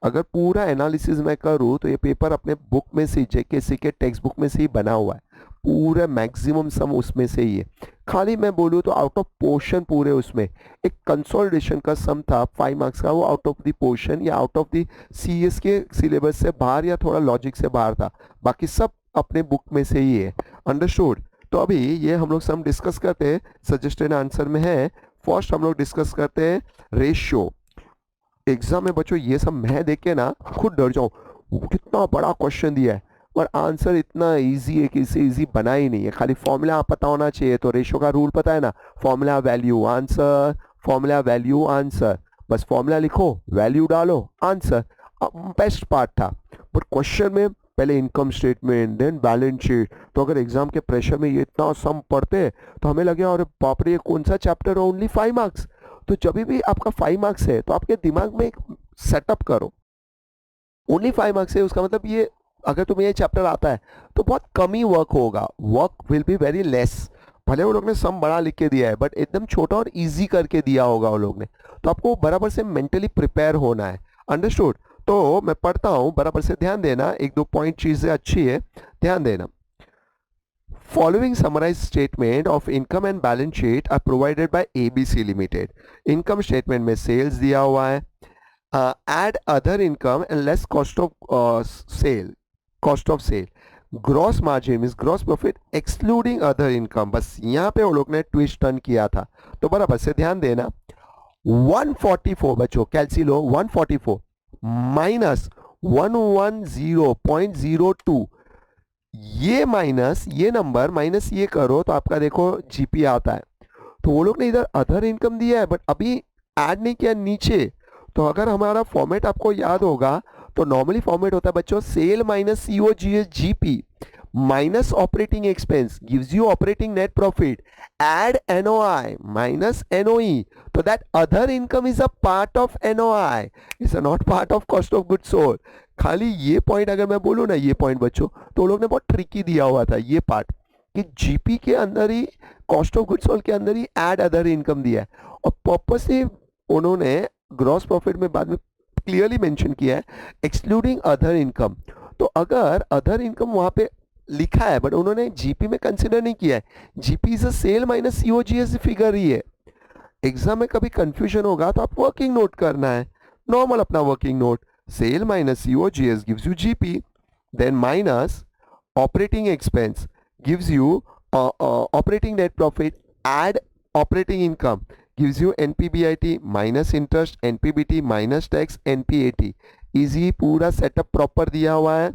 अगर पूरा एनालिसिस मैं करूँ तो ये पेपर अपने बुक में से, JKC के टेक्स्ट बुक में से ही बना हुआ है। पूरा मैक्सिमम सम उसमें से ही है। खाली मैं बोलूँ तो आउट ऑफ पोर्शन पूरे उसमें एक कंसोलिडेशन का सम था 5 मार्क्स का, वो आउट ऑफ द पोर्शन या आउट ऑफ द CS के सिलेबस से बाहर या थोड़ा लॉजिक से बाहर था। बाकी सब अपने बुक में से ही है। अंडरस्टूड। तो अभी ये हम लोग सम डिस्कस करते हैं, सजेस्टेड आंसर में है। फर्स्ट हम लोग डिस्कस करते हैं रेशियो। एग्जाम में बच्चों ये सब मैं देख के ना खुद डर जाऊं, कितना बड़ा क्वेश्चन दिया है, और आंसर इतना इजी है कि इसे इजी बना ही नहीं है। खाली फॉर्मूला पता होना चाहिए। तो रेशियो का रूल पता है ना, formula value answer, formula value answer. बस फॉर्मूला लिखो, वैल्यू डालो, आंसर। बेस्ट पार्ट था। बट क्वेश्चन में पहले income statement then balance sheet, तो अगर एग्जाम के प्रेशर में ये इतना सम पढ़ते तो हमें लगे अरे बाप रे ये कौन सा चैप्टर है, ओनली 5 मार्क्स। तो जब भी आपका 5 मार्क्स है तो आपके दिमाग में एक सेटअप करो, ओनली 5 मार्क्स है उसका मतलब ये अगर तुम्हें ये चैप्टर आता है तो बहुत कम ही वर्क होगा, work will be very less. भले वो लोग ने सम बड़ा लिख के दिया है बट एकदम छोटा और इजी करके दिया होगा वो लोग ने, तो आपको बराबर से मेंटली प्रिपेयर होना है। अंडरस्टूड? तो मैं पढ़ता हूँ, बराबर से ध्यान देना, एक दो पॉइंट चीजें अच्छी है, ध्यान देना। Following summarized statement of income and balance sheet are provided by ABC Limited. Income statement में sales दिया हुआ है, add other income and less cost of sale. Gross margin is gross profit excluding other income. बस यहाँ पे वो लोग ने ट्विस्ट टर्न किया था, तो बराबर से ध्यान देना। 144 बच्चों कैलसी लो, 144 माइनस 110.02, ये माइनस ये नंबर माइनस ये करो तो आपका देखो जीपी आता है। तो वो लोग ने इधर अदर इनकम दिया है बट अभी ऐड नहीं किया नीचे। तो अगर हमारा फॉर्मेट आपको याद होगा तो नॉर्मली फॉर्मेट होता है बच्चों sale minus COGS GP minus operating expense gives you operating net profit, add NOI minus NOE, तो that other income is a part of NOI, is not part of cost of goods sold. खाली ये point अगर मैं बोलूँ ना, ये point बच्चों, तो लोग ने बहुत ट्रिकी दिया हुआ था ये पार्ट कि जीपी के अंदर ही कॉस्ट ऑफ गुड्स सोल्ड के अंदर ही ऐड अदर इनकम दिया है, और पर्पसली उन्होंने ग्रॉस प्रॉफिट में बाद में क्लियरली मेंशन किया है एक्सक्लूडिंग अदर इनकम। तो अगर अदर इनकम वहां पे लिखा है बट उन्होंने जीपी में कंसिडर नहीं किया है, GP is a sale minus COGS figure ही है। एग्जाम में कभी कंफ्यूजन होगा तो आप वर्किंग नोट करना है, नॉर्मल अपना working note, sale minus COGS gives you GP, then minus operating expense gives you operating net profit, add operating income gives you NPBIT minus interest, NPBT minus tax, NPAT। Easy पूरा setup proper दिया हुआ है,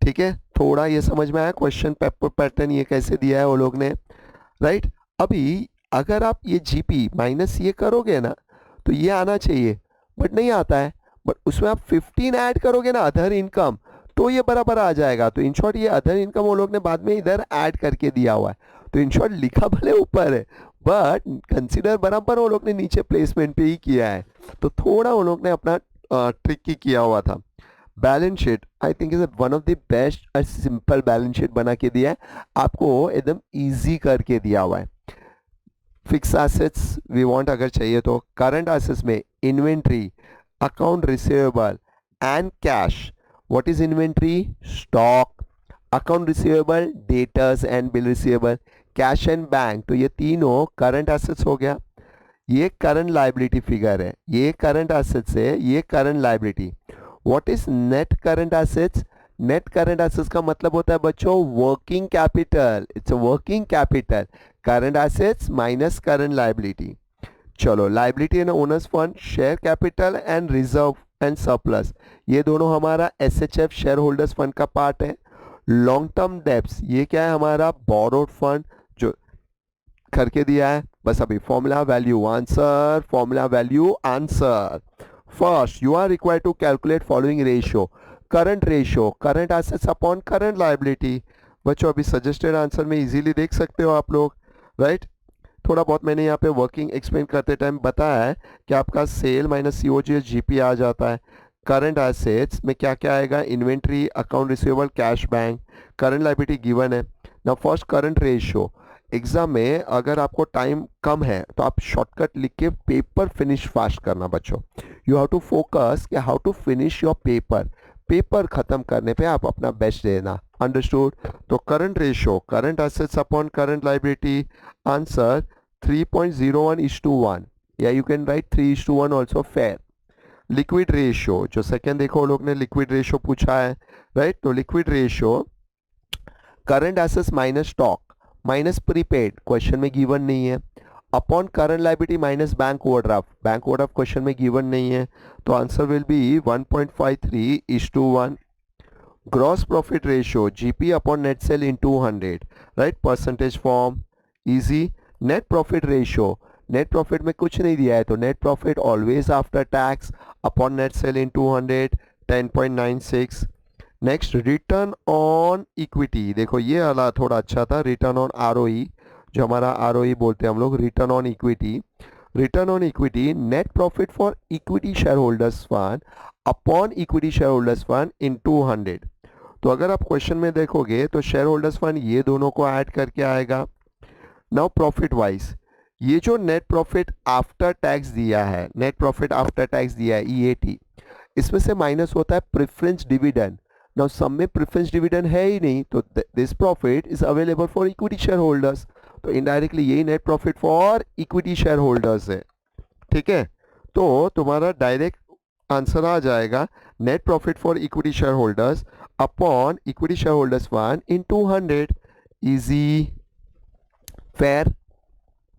ठीक है? थोड़ा ये समझ में आया क्वेश्चन पेपर पैटर्न ये कैसे दिया है वो लोग ने, राइट? अभी अगर आप ये जीपी माइनस ये करोगे ना तो ये आना चाहिए बट नहीं आता है, बट उसमें आप 15 ऐड करोगे ना अदर इनकम तो ये बराबर आ जाएगा। तो इन शॉर्ट ये अदर इनकम वो लोग ने बाद में इधर ऐड करके दिया हुआ है, तो इन शॉर्ट लिखा भले ऊपर है बट कंसीडर बराबर वो लोग ने नीचे प्लेसमेंट पे ही किया है, तो थोड़ा वो लोग ने अपना ट्रिकी किया हुआ था। Balance sheet I think is one of the best और सिंपल बैलेंस शीट बना के दिया है आपको, एकदम इजी करके दिया हुआ है। फिक्स एसेट्स वी वांट अगर चाहिए तो करंट एसेट्स में inventory, account receivable and cash. What is inventory? Stock. Account receivable, debtors and bill receivable, cash and bank, तो ये तीनों current assets हो गया। ये current liability figure है, ये current assets है, ये current liability। What is net current assets? Net current assets का मतलब होता है बच्चों working capital, it's a working capital, current assets minus current liability। चलो liability and owner's fund, share capital and reserve and surplus, ये दोनों हमारा SHF share holders fund का पार्ट है। लॉन्ग टर्म डेब्ट्स ये क्या है हमारा बोरोड फंड जो करके दिया है। बस अभी formula value answer, formula value answer. First you are required to calculate following ratio, current ratio current assets upon current liability. बच्चों अभी सजेस्टेड आंसर में इजीली देख सकते हो आप लोग, राइट? थोड़ा बहुत मैंने यहाँ पे वर्किंग एक्सप्लेन करते टाइम बताया है कि आपका सेल माइनस COGS GP आ जाता है। करंट एसेट्स में क्या क्या आएगा? Inventory, account receivable, cash, bank. Current liability given है ना। फर्स्ट करंट रेशियो, एग्जाम में अगर आपको टाइम कम है तो आप शॉर्टकट लिख के पेपर फिनिश फास्ट करना बच्चों। यू हैव टू फोकस कि how to finish your paper, paper खत्म करने पे आप अपना बेस्ट देना। अंडरस्टूड? तो current ratio current assets upon current liability, answer 3.01:1, या you can write 3:1 also, fair. Liquid ratio जो सेकेंड देखो वो लोग ने लिक्विड रेशियो पूछा है, राइट? तो liquid ratio current assets minus stock minus prepaid, question में गिवन नहीं है, upon current liability minus bank overdraft, bank overdraft question में गिवन नहीं है, तो answer will be 1.53:1। Gross profit ratio GP upon net sale in 200, right? Percentage form, easy. Net profit ratio, net profit में कुछ नहीं दिया है, तो net profit always after tax upon net sale in 200 10.96। Next return on equity, देखो ये वाला थोड़ा अच्छा था, रिटर्न ऑन आरओई, जो हमारा आरओई बोलते हैं हम लोग, return on equity. Return on equity net profit for equity share holders fund upon equity share holders fund in 200। तो अगर आप क्वेश्चन में देखोगे तो शेयर होल्डर्स फंड ये दोनों को ऐड करके आएगा। नाउ प्रॉफिट वाइज, ये जो नेट प्रॉफिट आफ्टर टैक्स दिया है, नेट प्रॉफिट आफ्टर टैक्स दिया है ईएटी, इसमें से माइनस होता है प्रेफरेंस डिविडेंड। नाउ सम में प्रेफरेंस डिविडेंड है ही नहीं, तो this profit is available for equity share holders, तो इनडायरेक्टली यही net profit for equity share holders है। ठीक है, तो तुम्हारा डायरेक्ट आंसर आ जाएगा net profit for equity share holders upon equity share holders fund in 200। Easy, fair.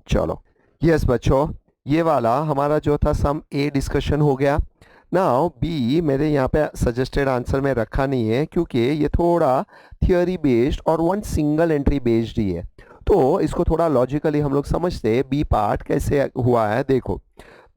चलो yes बच्चों, ये वाला हमारा जो था सम ए डिस्कशन हो गया। नाउ बी मेरे यहाँ पे सजेस्टेड आंसर में रखा नहीं है, क्योंकि ये थोड़ा थियोरी बेस्ड और वन सिंगल एंट्री बेस्ड ही है, तो इसको थोड़ा लॉजिकली हम लोग समझते हैं बी पार्ट कैसे हुआ है। देखो,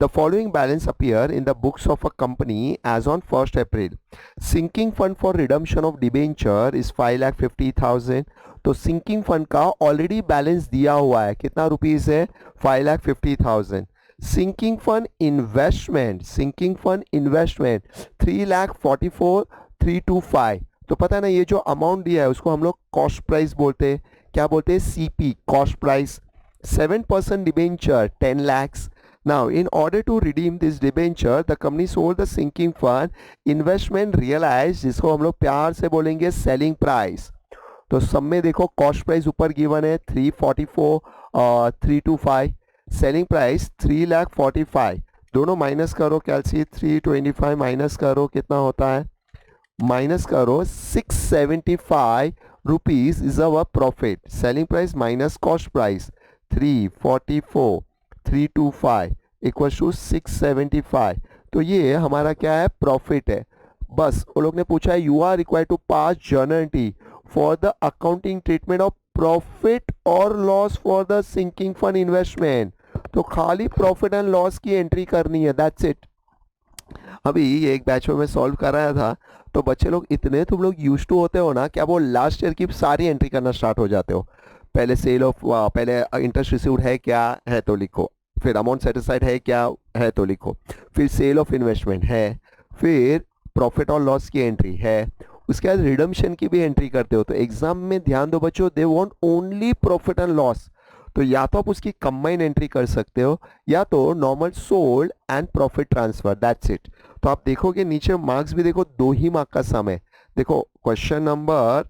the following balance appear in the books of a company as on 1 April. Sinking fund for redemption of debenture is 5,50,000। तो सिंकिंग फंड का ऑलरेडी बैलेंस दिया हुआ है, कितना रुपीस है, 5,50,000। Sinking fund investment, sinking fund investment 3,44,325। तो पता है ना, ये जो अमाउंट दिया है उसको हम लोग कॉस्ट प्राइस बोलते हैं। क्या बोलते हैं, CP, cost price. 7% debenture 10 lakhs। Now, in order to redeem this debenture, the company sold the sinking fund investment realized, जिसको हम लोग प्यार से बोलेंगे सेलिंग प्राइस। तो सब में देखो कॉस्ट प्राइस ऊपर गिवन है 344,325, सेलिंग प्राइस 3,45,000। दोनों माइनस करो, कैलसी 325 माइनस करो, कितना होता है, माइनस करो 675 rupees is our profit. Selling price minus cost price 344,325 equal to 675। तो ये हमारा क्या है, प्रॉफिट है। बस वो लोग ने पूछा है you are required to pass journal entry for the accounting treatment of profit और loss for the sinking fund investment. तो खाली प्रॉफिट एंड लॉस की एंट्री करनी है, दैट्स इट। अभी ये एक बैच में मैं सॉल्व कर रहा था, तो बच्चे लोग इतने तुम लोग यूज टू होते हो ना, क्या वो लास्ट ईयर की सारी एंट्री करना स्टार्ट हो जाते हो। पहले सेल ऑफ, पहले इंटरेस्ट रिसीव्ड है क्या है तो लिखो, फिर अमाउंट सेटिस्फाइड है क्या है तो लिखो, फिर सेल ऑफ इन्वेस्टमेंट है, फिर प्रॉफिट और लॉस की एंट्री है, उसके बाद रिडम्पशन की भी एंट्री करते हो। तो एग्जाम में ध्यान दो बच्चों, दे want only profit and loss, तो या तो आप उसकी कंबाइन एंट्री कर सकते हो या तो normal sold and profit transfer, that's it. तो आप देखोगे नीचे मार्क्स भी देखो, 2 ही मार्क का सम है। देखो क्वेश्चन नंबर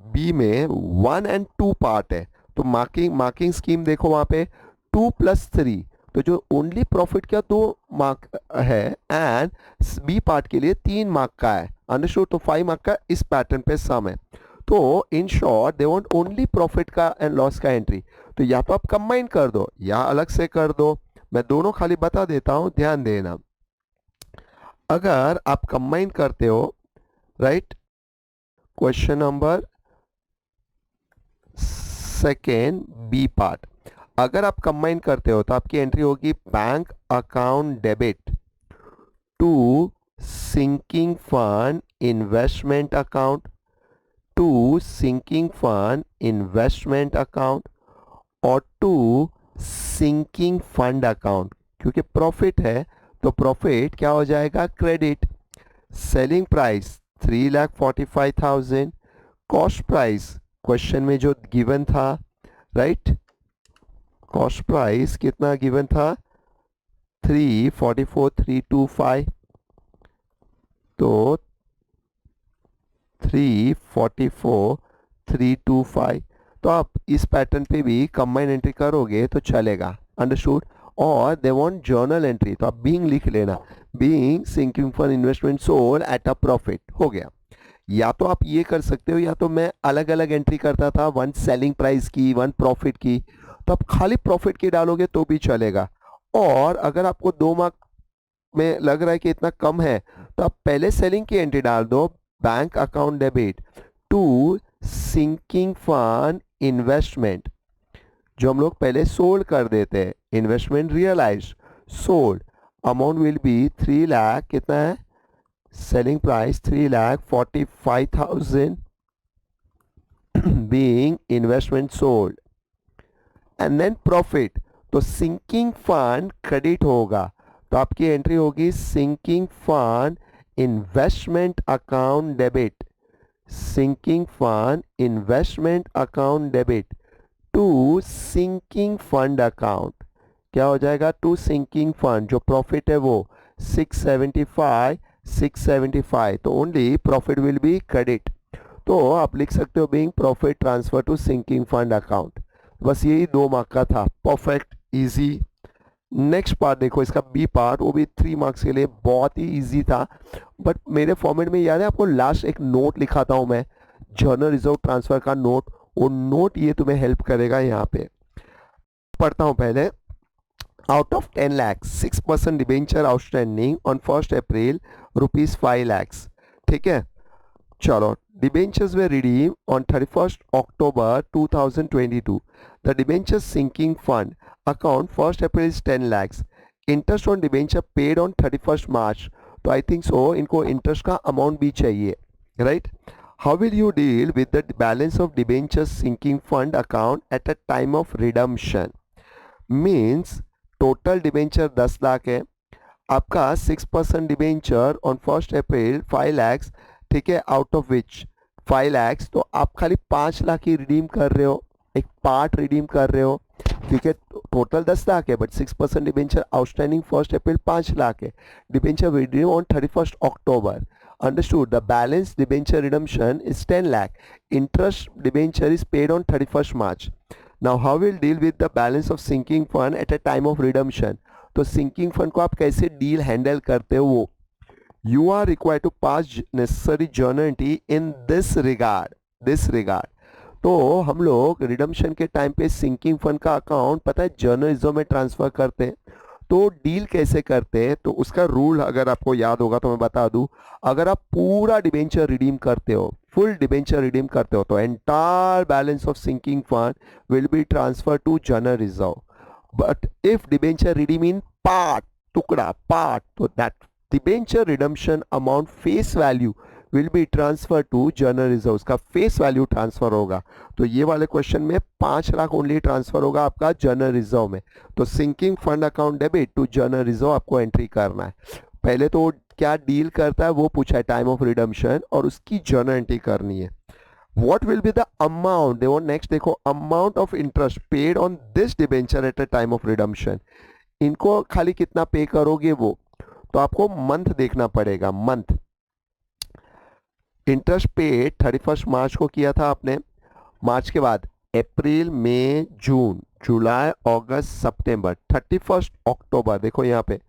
बी में 1 और 2 पार्ट है, तो मार्किंग स्कीम देखो वहां पे 2 + 3, तो जो ओनली प्रॉफिट का 2 मार्क है एंड बी पार्ट के लिए 3 मार्क का है, अंडरस्टूड। तो 5 मार्क का इस पैटर्न पे सम है। तो in short they want only profit का एंड लॉस का एंट्री, तो या तो आप कंबाइन कर दो या अलग से कर दो। मैं दोनों खाली बता देता हूं, ध्यान देना। अगर आप कंबाइन करते हो, right, question number second B part, अगर आप कंबाइन करते हो तो आपकी एंट्री होगी bank account debit to sinking fund investment account, to sinking fund investment account और टू सिंकिंग फंड अकाउंट। क्योंकि प्रॉफिट है तो प्रॉफिट क्या हो जाएगा, credit. Selling price 3,45,000, cost price question में जो गिवन था, राइट, कॉस्ट प्राइस कितना गिवन था, 344,325, तो 344,325। तो आप इस पैटर्न पे भी कंबाइन एंट्री करोगे तो चलेगा, अंडरस्टूड। और दे वांट जर्नल एंट्री, तो आप बीइंग लिख लेना, being sinking fund investment sold at a profit, हो गया। या तो आप ये कर सकते हो, या तो मैं अलग अलग एंट्री करता था, 1 सेलिंग प्राइस की, 1 प्रॉफिट की, तो आप खाली प्रॉफिट की डालोगे तो भी चलेगा। और अगर आपको 2 मार्क में लग रहा है कि इतना कम है, तो आप पहले सेलिंग की एंट्री डाल दो, bank account debit to sinking fund investment, जो हम लोग पहले सोल्ड कर देते हैं, investment realise sold, amount will be 3 lakh, कितना है selling price 3,45,000 being investment sold, and then profit, तो सिंकिंग फंड क्रेडिट होगा, तो आपकी एंट्री होगी sinking fund investment account debit, sinking fund investment account debit to sinking fund account, क्या हो जाएगा टू सिंकिंग फंड, जो प्रॉफिट है वो 675, तो only profit will be credit, तो आप लिख सकते हो being profit transfer to sinking fund account. बस यही 2 मार्क का था, परफेक्ट इजी। नेक्स्ट पार्ट देखो, इसका बी पार्ट, वो भी 3 मार्क्स के लिए बहुत ही इजी था, बट मेरे फॉर्मेट में याद है आपको लास्ट एक नोट लिखा था मैं, जर्नल रिजर्व ट्रांसफर का नोट, वो नोट ये तुम्हें हेल्प करेगा। यहाँ पे पढ़ता हूँ पहले, out of 10 lakhs 6% debenture outstanding on 1st April ₹5 lakhs, ठीक है। चलो, debentures were redeemed on 31st October 2022. The debenture sinking fund account 1st April is 10 lakhs. Interest on debenture paid on 31st March. तो I think so इनको interest का amount भी चाहिए, right? How will you deal with the balance of debenture sinking fund account at a time of redemption? Means total debenture 10 lakh है, आपका 6% debenture on 1st April 5 lakhs, ठीक है, out of which 5 lakhs, तो आप खाली 5 लाख ही redeem कर रहे हो, एक पार्ट रिडीम कर रहे हो, ठीक है। टोटल 10 लाख है, but 6% debenture outstanding 1st April 5 lakh है, debenture redeem on 31st October, understood, the balance debenture redemption is 10 lakh, interest debenture is paid on 31st March. Now how will deal with the balance of sinking fund at a time of redemption? तो sinking फंड को आप कैसे deal handle करते हो वो, you are required to pass necessary journal entry in this regard. तो हम लोग रिडम्पशन के टाइम पे सिंकिंग फंड का अकाउंट पता है जर्नल रिजर्व में ट्रांसफर करते हैं, तो डील कैसे करते हैं, तो उसका रूल अगर आपको याद होगा तो मैं बता दूं, अगर आप पूरा डिबेंचर रिडीम करते हो, फुल डिबेंचर रिडीम करते हो, तो entire balance of sinking fund will be transfer to general reserve, but if debenture redeem in part, टुकड़ा part, तो that debenture redemption amount face value will be transferred to general reserve, उसका face value transfer होगा। तो ये वाले question में 5 lakh only transfer होगा आपका जनरल रिजर्व में, तो sinking fund account debit to general reserve आपको एंट्री करना है। पहले तो क्या डील करता है वो पूछा है टाइम ऑफ रिडम्पशन, और उसकी जर्नल एंट्री करनी है। What will be the amount? देखो नेक्स्ट देखो, amount of interest paid on this debenture at a time of redemption. इनको खाली कितना पे करोगे वो, तो आपको मंथ देखना पड़ेगा, मंथ। इंटरेस्ट पे 31st मार्च को किया था आपने, मार्च के बाद अप्रैल मई जून जुलाई अगस्त सितंबर 31st अक्टूबर, देखो यहाँ पे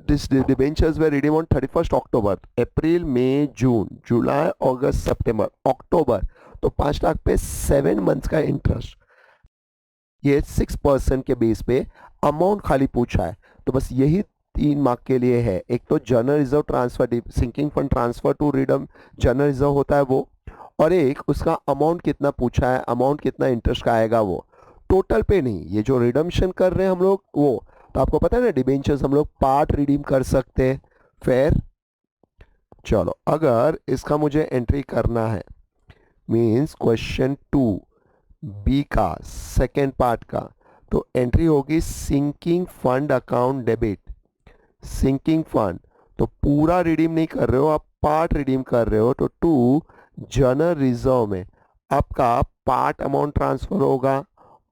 This debentures were redeemed on 31st October, अप्रैल मई जून जुलाई अगस्त सितंबर अक्टूबर, तो 5 लाख पे 7 मंथ्स का इंटरेस्ट, ये 6% के बेस पे अमाउंट खाली पूछा है। तो बस यही 3 मार्क के लिए है, एक तो general reserve transfer, sinking fund transfer to redeem general reserve होता है वो, और एक उसका अमाउंट कितना पूछा है, अमाउंट कितना इंटरेस्ट का आएगा वो, टोटल पे नहीं, ये जो रिडम्पशन कर रहे हैं हम लोग वो। तो आपको पता है ना डिबेंचर्स हम लोग पार्ट रिडीम कर सकते हैं, फेयर। चलो, अगर इसका मुझे एंट्री करना है, मींस क्वेश्चन 2 बी का सेकेंड पार्ट का, तो एंट्री होगी sinking fund account debit, sinking fund, तो पूरा रिडीम नहीं कर रहे हो आप, पार्ट रिडीम कर रहे हो, तो टू जनरल रिजर्व में आपका पार्ट अमाउंट ट्रांसफर होगा,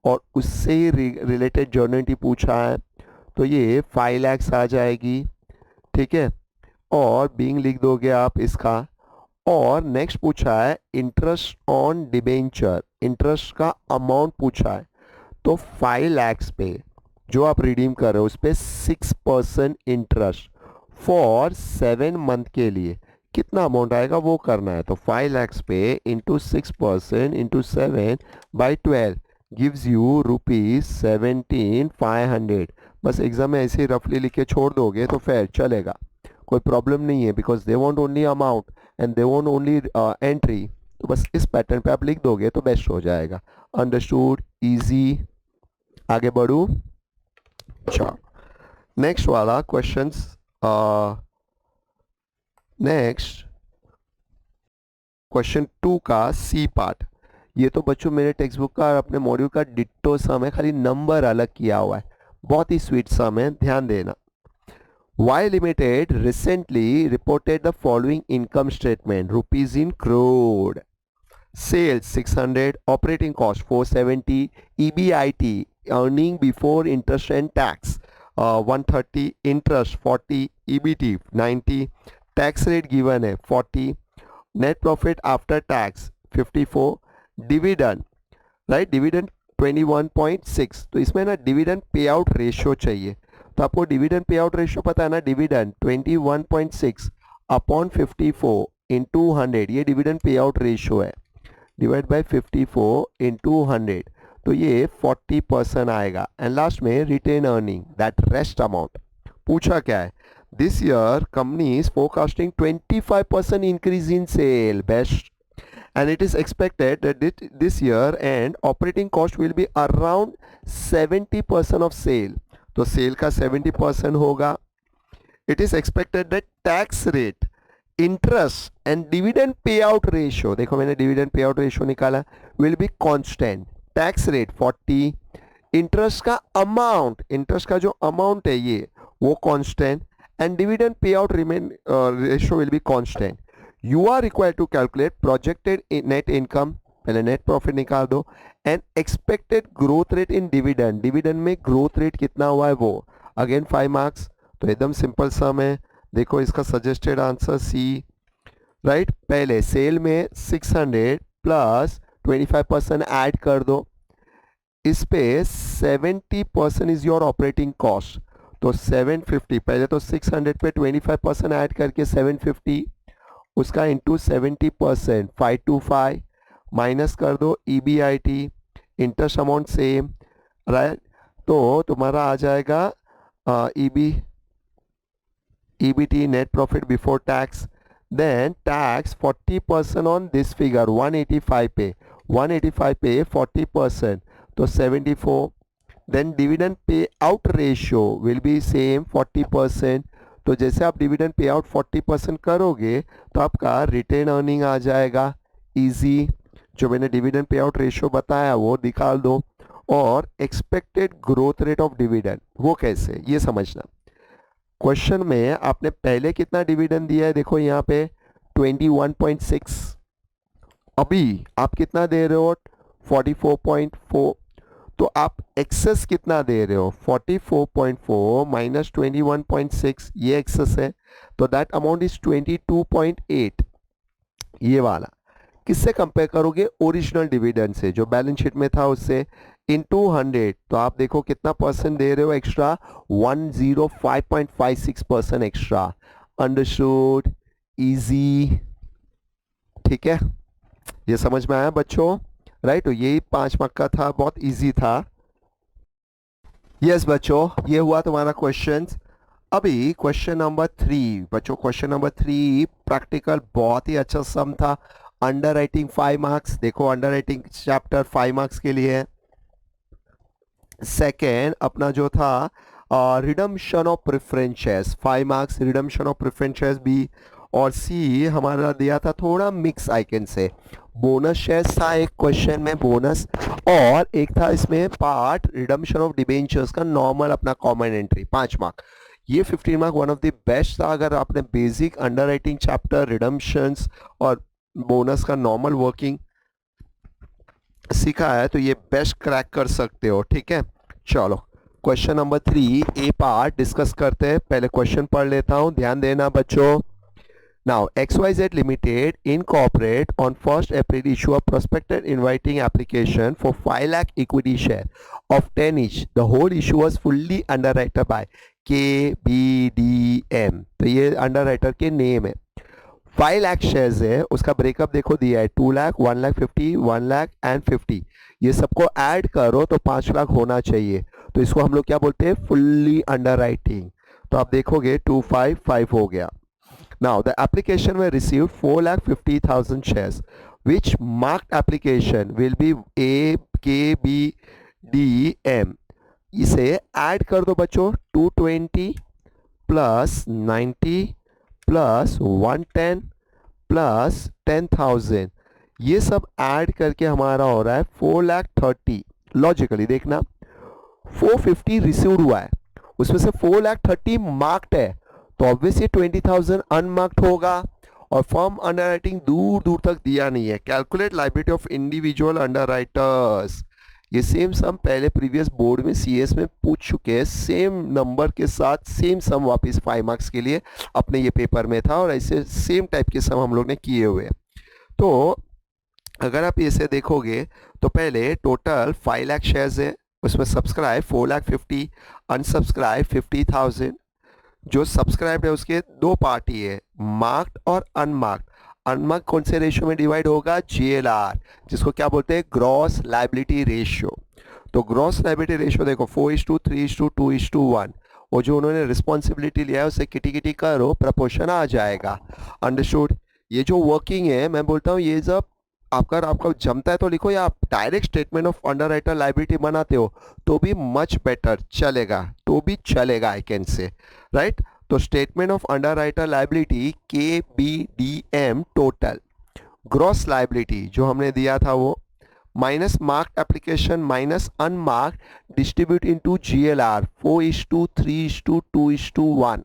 और उससे ही रिलेटेड जर्नल एंट्री पूछा है, तो ये 5 lakhs आ जाएगी, ठीक है, और बीइंग लिख दोगे आप इसका। और नेक्स्ट पूछा है इंटरेस्ट ऑन डिबेंचर, इंटरेस्ट का अमाउंट पूछा है, तो 5 lakhs पे जो आप रिडीम कर रहे हो उस पर 6% इंटरेस्ट फॉर 7 मंथ के लिए, कितना अमाउंट आएगा वो करना है। तो 5 lakhs पे इंटू 6% इंटू 7/12 गिव्स यू ₹17,500। बस एग्जाम में ऐसे ही रफली लिख के छोड़ दोगे तो फिर चलेगा, कोई प्रॉब्लम नहीं है, because they want only amount and they want only entry, तो बस इस पैटर्न पे आप लिख दोगे तो बेस्ट हो जाएगा। Understood, easy. आगे बढ़ू। चलो नेक्स्ट वाला क्वेश्चंस। नेक्स्ट क्वेश्चन 2 का सी पार्ट। ये तो बच्चों मेरे टेक्स्ट बुक का और अपने मॉड्यूल का डिट्टो सम है, खाली नंबर अलग किया हुआ है। बहुत ही स्वीट सम है, ध्यान देना। Y Limited recently reported the following income statement, rupees in crore. Sales 600, operating cost 470, EBIT earning before interest and tax 130, interest 40, EBT 90, tax rate given है 40, net profit after tax 54, dividend right dividend 21.6। तो इसमें ना dividend pay out ratio चाहिए। तो आपको dividend pay out ratio पता है ना, डिविडेंड 21.6 अपॉन 54 इंटू 100, ये डिविडेंड पे आउट रेशियो है, डिवाइड बाय 54 इंटू 100, तो ये 40% आएगा। एंड लास्ट में retain earning that rest amount पूछा क्या है। This year company is forecasting 25% increase in sale, best, and it is expected that this year and operating cost will be around 70% of sale, तो cell का 70% होगा। it is expected that tax rate, interest and dividend payout ratio, देखो मैंने dividend payout ratio निकाला, will be constant, tax rate 40, interest का amount, interest का जो amount है ये वो constant and dividend payout ratio will be constant। You are required to calculate projected net income, पहले net profit निकाल दो, and expected growth rate in dividend, dividend में growth rate कितना हुआ है वो, again 5 marks। तो एकदम सिंपल सम है। देखो इसका सजेस्टेड आंसर सी, राइट। पहले सेल में 600 प्लस 25% ऐड कर दो, इस पे 70% इज योर ऑपरेटिंग कॉस्ट, तो 750, पहले तो 600 पे 25% ऐड करके 750, उसका इंटू 70% 525, माइनस कर दो EBIT, interest amount same, right. तो तुम्हारा आ जाएगा EBT net profit before tax, then tax 40% on this figure 185 पे, 185 पे 40%, तो 74, then dividend pay out ratio will be same 40%। तो जैसे आप डिविडेंड पे आउट 40% करोगे तो आपका रिटेन अर्निंग आ जाएगा इजी। जो मैंने डिविडेंड पे आउट रेशियो बताया वो निकाल दो, और expected growth rate of dividend वो कैसे, ये समझना। क्वेश्चन में आपने पहले कितना डिविडेंड दिया है, देखो यहाँ पे 21.6, अभी आप कितना दे रहे हो 44.4, तो आप एक्सेस कितना दे रहे हो 44.4 माइनस 21.6, ये एक्सेस है, तो दैट अमाउंट इज 22.8। ये वाला किससे कंपेयर करोगे, ओरिजिनल डिविडेंड से जो बैलेंस शीट में था उससे, इनटू 100, तो आप देखो कितना परसेंट दे रहे हो एक्स्ट्रा, 105.56% एक्स्ट्रा। अंडरस्टूड, इजी, ठीक है, ये समझ में आया बच्चों, राइट। तो यही 5 मार्क का था, बहुत इजी था। यस बच्चों, ये हुआ तुम्हारा क्वेश्चन। अभी क्वेश्चन नंबर 3 बच्चों, क्वेश्चन नंबर 3 प्रैक्टिकल, बहुत ही अच्छा सम था। अंडर राइटिंग 5 मार्क्स, देखो अंडर राइटिंग चैप्टर 5 मार्क्स के लिए है। सेकेंड अपना जो था redemption of preference shares 5 marks, redemption of preference shares B, और सी हमारा दिया था थोड़ा मिक्स आइकन से, बोनस शेयर्स था एक क्वेश्चन में, बोनस, और एक था इसमें पार्ट रिडम्पशन ऑफ डिबेंचर्स का नॉर्मल अपना कॉमन एंट्री 5 मार्क। ये 15 mark one of the best था। अगर आपने बेसिक अंडर राइटिंग चैप्टर रिडम्पशंस और बोनस का नॉर्मल वर्किंग सीखा है तो ये बेस्ट क्रैक कर सकते हो, ठीक है। चलो क्वेश्चन नंबर 3 ए पार्ट डिस्कस करते हैं। पहले क्वेश्चन पढ़ लेता हूं, ध्यान देना बच्चों। Now, XYZ Limited incorporate on 1st April issue a prospectus inviting application for 5 lakh equity share of 10 each. The whole issue was fully underwritten by KBDM. तो ये underwriter के नेम है। 5 लाख शेयर्स है, उसका ब्रेकअप देखो दिया है 2 लाख, 1 लाख 50, 1 लाख एंड 50। ये सबको ऐड करो तो 5 लाख होना चाहिए। तो इसको हम लोग क्या बोलते हैं, फुल्ली अंडरराइटिंग। तो आप देखोगे 255 हो गया। Now the application were received 4,50,000 shares, which marked application will be AKBDM इसे ऐड कर दो बच्चों, 220 प्लस 90 प्लस 110 प्लस 10,000, ये सब ऐड करके हमारा हो रहा है 4,30,000। लॉजिकली देखना, 450 रिसीव्ड हुआ है, उसमें से 4,30,000 मार्क्ड है, तो ऑब्वियसली 20,000 अनमार्क्ड होगा। और फर्म अंडरराइटिंग दूर दूर तक दिया नहीं है। Calculate liability of individual underwriters, ये सेम सम पहले प्रीवियस बोर्ड में सीएस में पूछ चुके हैं, सेम नंबर के साथ सेम सम वापस 5 मार्क्स के लिए अपने ये पेपर में था, और ऐसे सेम टाइप के सम हम लोग ने किए हुए हैं। तो अगर आप इसे देखोगे तो पहले टोटल 5 लाख शेयर्स है, उसमें सब्सक्राइब 4,50,000, अनसब्सक्राइब 50,000। जो सब्सक्राइब है उसके दो पार्ट ही है, मार्क्ड और अनमार्क्ड। अनमार्क्ड कौन से रेशियो में डिवाइड होगा? जीएलआर, जिसको क्या बोलते हैं? Gross liability ratio. तो ग्रॉस लायबिलिटी रेशियो देखो 4:3:2:1, और जो उन्होंने रिस्पॉन्सिबिलिटी लिया है उसे किटी किटी करो, प्रपोर्शन आ जाएगा। अंडरस्टूड? ये जो वर्किंग है, मैं बोलता हूँ ये जब आपका जमता है तो लिखो, या आप direct statement of underwriter liability बनाते हो तो भी मच बेटर चलेगा, तो भी चलेगा, आई कैन से, राइट। तो statement of underwriter liability KBDM total, gross liability जो हमने दिया था वो, minus marked application minus unmarked, distribute into GLR 4:3:2:1,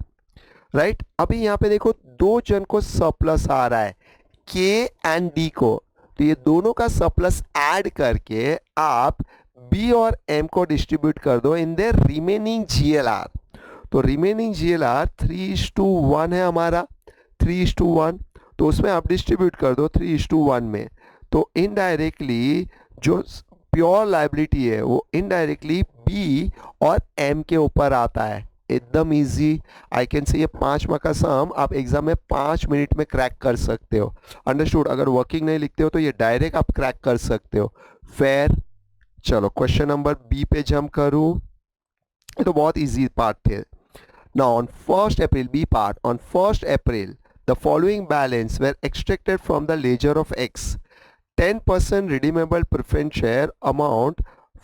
right. अभी यहाँ पे देखो दो जन को सरप्लस आ रहा है, K एंड D को, तो ये दोनों का सरप्लस ऐड करके आप B और M को डिस्ट्रीब्यूट कर दो इन द रिमेनिंग GLR। तो रिमेनिंग GLR 3:1 है हमारा, 3:1, तो उसमें आप डिस्ट्रीब्यूट कर दो 3:1 में। तो इनडायरेक्टली जो प्योर लायबिलिटी है वो इनडायरेक्टली B और M के ऊपर आता है। एकदम इजी, आई कैन से ये 5 मार्क का सम आप एग्जाम में 5 मिनट में क्रैक कर सकते हो। अंडरस्टूड? अगर वर्किंग नहीं लिखते हो तो ये डायरेक्ट आप क्रैक कर सकते हो। फेयर? चलो क्वेश्चन नंबर बी पे जंप करूं, ये तो बहुत इजी पार्ट थे। Now on 1st April, B part, on 1st April, the following balance were extracted from the ledger of X. 10% redeemable preference share amount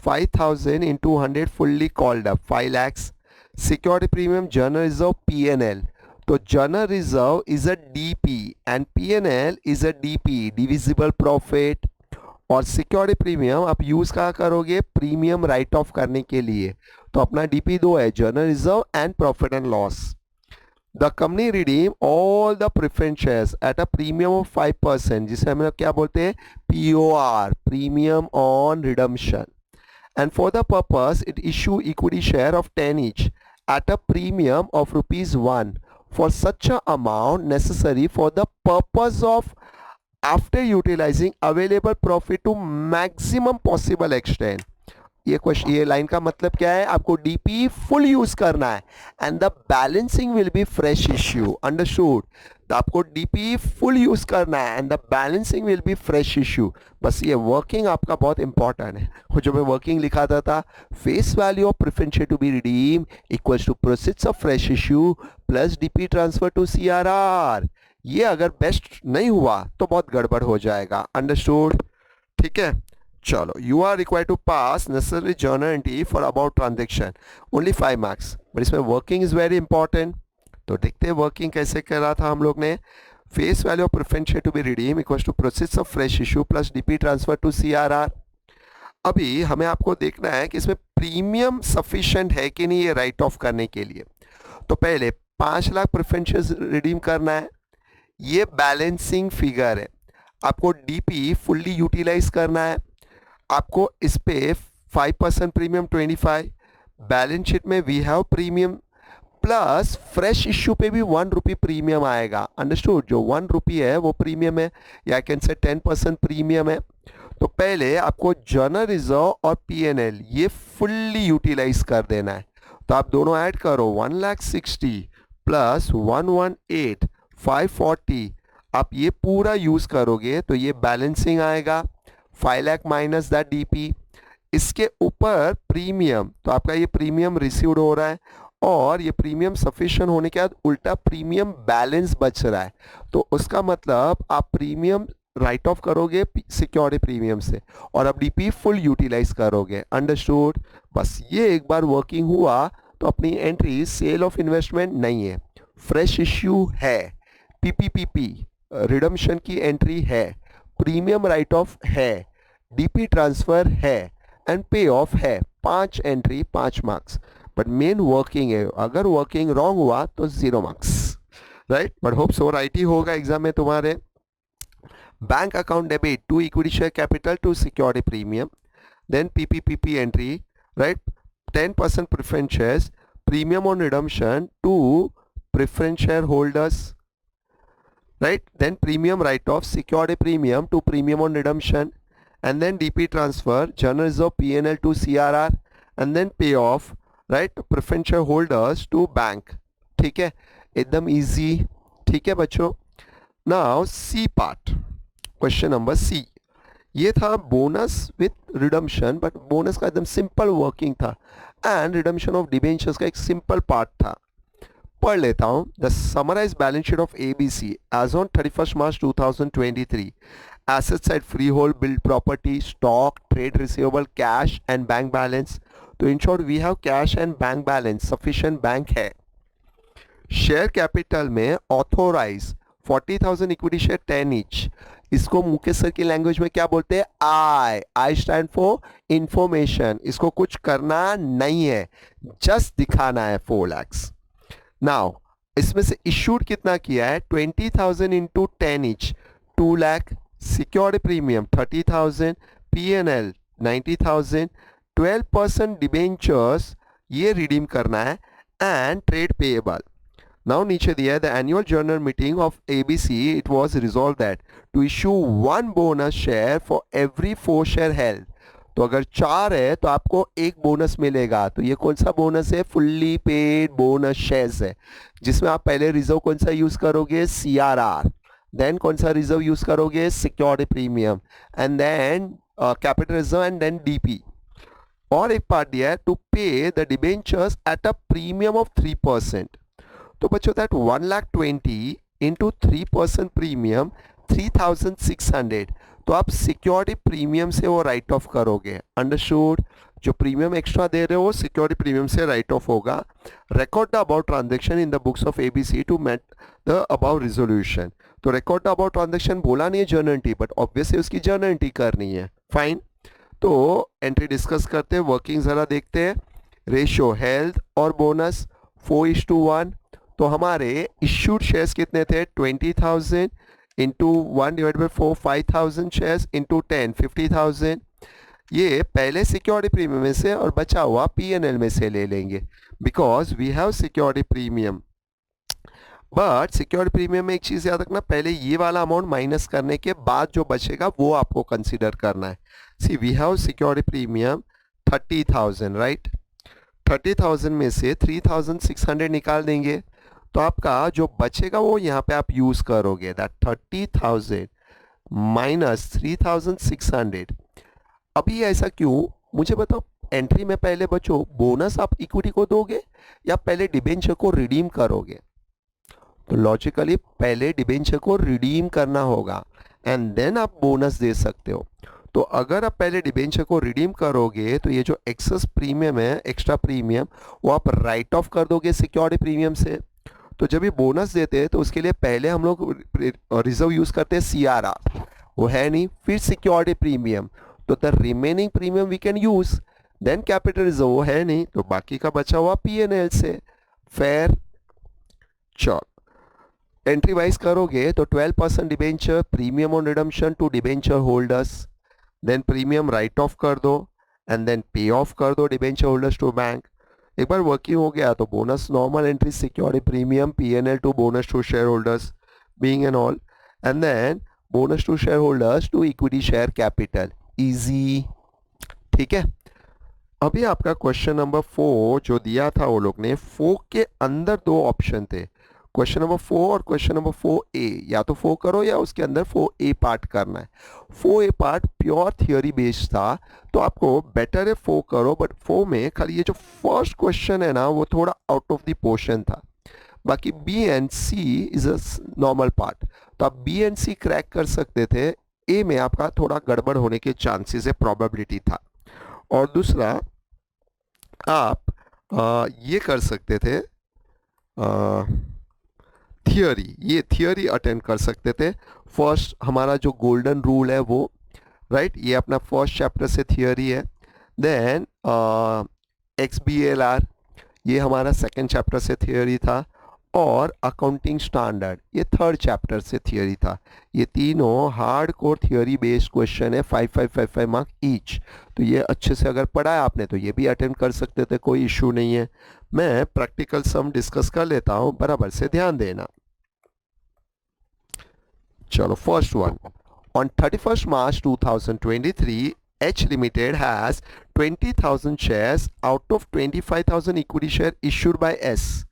5,000 into 100 fully called up 5 lakhs. Security premium journal reserve PNL. तो journal reserve is a DP and PNL is a DP, divisible profit. और security premium आप use कहाँ करोगे? Premium write of करने के लिए। तो अपना डीपी दो है, journal reserve and profit and loss. The company redeem all the preference shares at a premium of 5%, जिसे हम लोग क्या बोलते हैं? POR, premium on redemption. And for the purpose it issue equity share of 10 each at a premium of ₹1 for such a amount necessary for the purpose of after utilizing available profit to maximum possible extent. ये line का मतलब क्या है? आपको DP full use करना है and the balancing will be fresh issue. Understood? तो आपको डीपी फुल यूज करना है and the balancing will be fresh issue. बस ये वर्किंग आपका बहुत इंपॉर्टेंट है। वो जो मैं वर्किंग लिखा था, face value of preference share to be redeem equals to proceeds of fresh issue plus DP transfer to CRR। ये अगर बेस्ट नहीं हुआ तो बहुत गड़बड़ हो जाएगा। अंडरस्टूड? ठीक है, चलो। You are required to pass necessary journal entry for about transaction, only 5 marks, but इसमें वर्किंग इज वेरी इंपॉर्टेंट। तो देखते हैं वर्किंग कैसे करा था हम लोग ने। Face value of preference share to be redeem equals to proceeds of fresh issue plus DP transfer to CRR। अभी हमें आपको देखना है कि इसमें प्रीमियम सफिशिएंट है कि नहीं ये राइट ऑफ करने के लिए। तो पहले 5 लाख प्रेफरेंस शेयर रिडीम करना है, ये बैलेंसिंग फिगर है। आपको डीपी फुल्ली यूटिलाइज करना है, आपको इस पे 5% प्रीमियम 25, बैलेंस शीट में we have premium plus fresh issue पे भी ₹1 प्रीमियम आएगा। अंडरस्टूड? जो ₹1 है वो प्रीमियम है, या कैन से 10% प्रीमियम है। तो पहले आपको जर्नल रिजर्व और PNL ये फुल्ली यूटिलाइज कर देना है। तो आप दोनों ऐड करो, 1,60,000 प्लस 118 540, आप ये पूरा यूज करोगे तो ये बैलेंसिंग आएगा। 5 लाख माइनस द डीपी, इसके ऊपर प्रीमियम, तो आपका ये प्रीमियम रिसीव्ड हो रहा है और ये प्रीमियम सफिशिएंट होने के बाद उल्टा प्रीमियम बैलेंस बच रहा है। तो उसका मतलब आप प्रीमियम राइट ऑफ करोगे सिक्योरिटी प्रीमियम से और अब डीपी फुल यूटिलाइज करोगे। अंडरस्टूड? बस ये एक बार वर्किंग हुआ तो अपनी एंट्री सेल ऑफ इन्वेस्टमेंट नहीं है, फ्रेश इश्यू है, पीपीपीपी रिडम्पशन की एंट्री है, प्रीमियम राइट ऑफ है, डीपी ट्रांसफर है एंड पे ऑफ है। 5 entry 5 marks, but main working है। अगर वर्किंग रॉन्ग हुआ तो 0 marks, right? But hope so right ही होगा एग्जाम में तुम्हारे। Bank account debit to equity share capital to security premium, then पीपीपीपी entry, right? 10% preference shares, premium on redemption to preference shareholders, right? Then premium write-off, security premium to premium on redemption, and then DP transfer, general reserve PNL to CRR, and then payoff, right? Preference shareholders to bank. ठीक है, एकदम easy. ठीक है बच्चों. Now C part, question number C. ये था bonus with redemption, but bonus का एकदम सिंपल वर्किंग था एंड रिडम्पशन ऑफ डिबेंचर्स का एक सिंपल पार्ट था। पढ़ लेता हूँ। The summarise balance sheet of ABC as on 31 March 2023, assets at free hold, build property, stock, trade receivable, cash and bank balance. तो in short we have cash and bank balance, sufficient bank है। Share capital में authorise 40,000 equity share 10 each. इसको Mukesh sir की language में क्या बोलते हैं? I stand for information. इसको कुछ करना नहीं है, जस्ट दिखाना है 4 lakhs। नाउ इसमें से इश्यूड कितना किया है? 20,000 into 10 each, 2 lakh। Security premium 30,000, PNL 90,000, 12% debentures ये रिडीम करना है एंड ट्रेड पेएबल। Now नीचे दिया है, the annual general meeting of ABC, it was resolved that to issue 1 bonus share for every 4 share held। तो अगर 4 है तो आपको 1 बोनस मिलेगा। तो ये कौन सा बोनस है? फुल्ली पेड बोनस शेयर्स है, जिसमें आप पहले रिजर्व कौन सा यूज करोगे? CRR। देन कौन सा रिजर्व यूज करोगे? Security premium, and then capital reserve, and then DP। और एक पार्ट दिया है, to pay the debentures at a premium of 3%। तो बच्चों दैट 1,20,000 इंटू 3% प्रीमियम 3,600। तो आप सिक्योरिटी प्रीमियम से वो राइट ऑफ करोगे। अंडरस्टूड? जो प्रीमियम एक्स्ट्रा दे रहे हो वो सिक्योरिटी प्रीमियम से राइट ऑफ होगा। Record the about transaction in the books of ABC to meet the about resolution. तो रिकॉर्ड द अबाउट ट्रांजेक्शन बोला नहीं है जर्नल एंट्री, बट ऑब्वियसली उसकी जर्नल एंट्री करनी है। फाइन, तो एंट्री डिस्कस करते हैं, वर्किंग जरा देखते हैं। रेशियो हेल्थ और बोनस 4:1। तो हमारे इश्यूड शेयर्स कितने थे? 20,000 into 1 divide by 4, 5,000 shares into 10, 50,000। ये पहले सिक्योरिटी प्रीमियम में से और बचा हुआ PNL में से ले लेंगे, because we have security premium. But security premium में एक चीज़ याद रखना, पहले ये वाला अमाउंट माइनस करने के बाद जो बचेगा वो आपको कंसिडर करना है। See we have security premium 30,000, right? 30,000 में से 3,600 निकाल देंगे तो आपका जो बचेगा वो यहाँ पे आप यूज करोगे। That 30,000 minus 3,600। अभी ऐसा क्यों, मुझे बताओ। एंट्री में पहले बच्चों बोनस आप इक्विटी को दोगे या पहले डिबेंचर को रिडीम करोगे? तो लॉजिकली पहले डिबेंचर को रिडीम करना होगा एंड देन आप बोनस दे सकते हो। तो अगर आप पहले डिबेंचर को रिडीम करोगे तो ये जो एक्सेस प्रीमियम है, एक्स्ट्रा प्रीमियम, वो आप राइट ऑफ कर दोगे सिक्योरिटी प्रीमियम से। तो जब ये बोनस देते हैं तो उसके लिए पहले हम लोग रिजर्व यूज करते हैं CRR, वो है नहीं, फिर सिक्योरिटी प्रीमियम, तो the remaining premium we can use, then capital reserve, वो है नहीं, तो बाकी का बचा हुआ PNL से। फेयर? चलो एंट्री वाइज करोगे तो 12% debenture, premium on redemption to debenture holders, then premium write off कर दो एंड देन पे ऑफ कर दो डिबेंचर होल्डर्स टू बैंक। एक बार वर्किंग हो गया तो bonus normal entry, security premium, PNL to bonus to shareholders being and all, and then bonus to shareholders to equity share capital. Easy, ठीक है। अभी आपका क्वेश्चन नंबर 4 जो दिया था वो लोग ने, 4 के अंदर 2 ऑप्शन थे, क्वेश्चन नंबर 4 और क्वेश्चन नंबर 4A। या तो 4 करो या उसके अंदर 4A पार्ट करना है। 4A part pure theory based था, तो आपको बेटर है 4 करो, बट 4 में खाली ये जो फर्स्ट क्वेश्चन है ना वो थोड़ा आउट ऑफ द पोर्शन था। बाकी B and C is a normal part, तो आप B एंड C क्रैक कर सकते थे ए में आपका थोड़ा गड़बड़ होने के चांसेस है, प्रोबेबिलिटी था। और दूसरा आप ये कर सकते थे, थियोरी, ये थियोरी अटेंड कर सकते थे। फर्स्ट हमारा जो गोल्डन रूल है वो, राइट, ये अपना फर्स्ट चैप्टर से थियोरी है। देन XBLR, ये हमारा सेकंड चैप्टर से थियोरी था। और अकाउंटिंग स्टैंडर्ड, ये थर्ड चैप्टर से थियोरी था। ये तीनों hard core theory based question है, 5 मार्क ईच। तो ये अच्छे से अगर पढ़ा है आपने तो ये भी अटेंड कर सकते थे, कोई इशू नहीं है। मैं प्रैक्टिकल सम डिस्कस कर लेता हूँ, बराबर से ध्यान देना। चलो first one, on 31st March 2023, H Limited has 20,000 shares out of 25,000 equity share issued by S.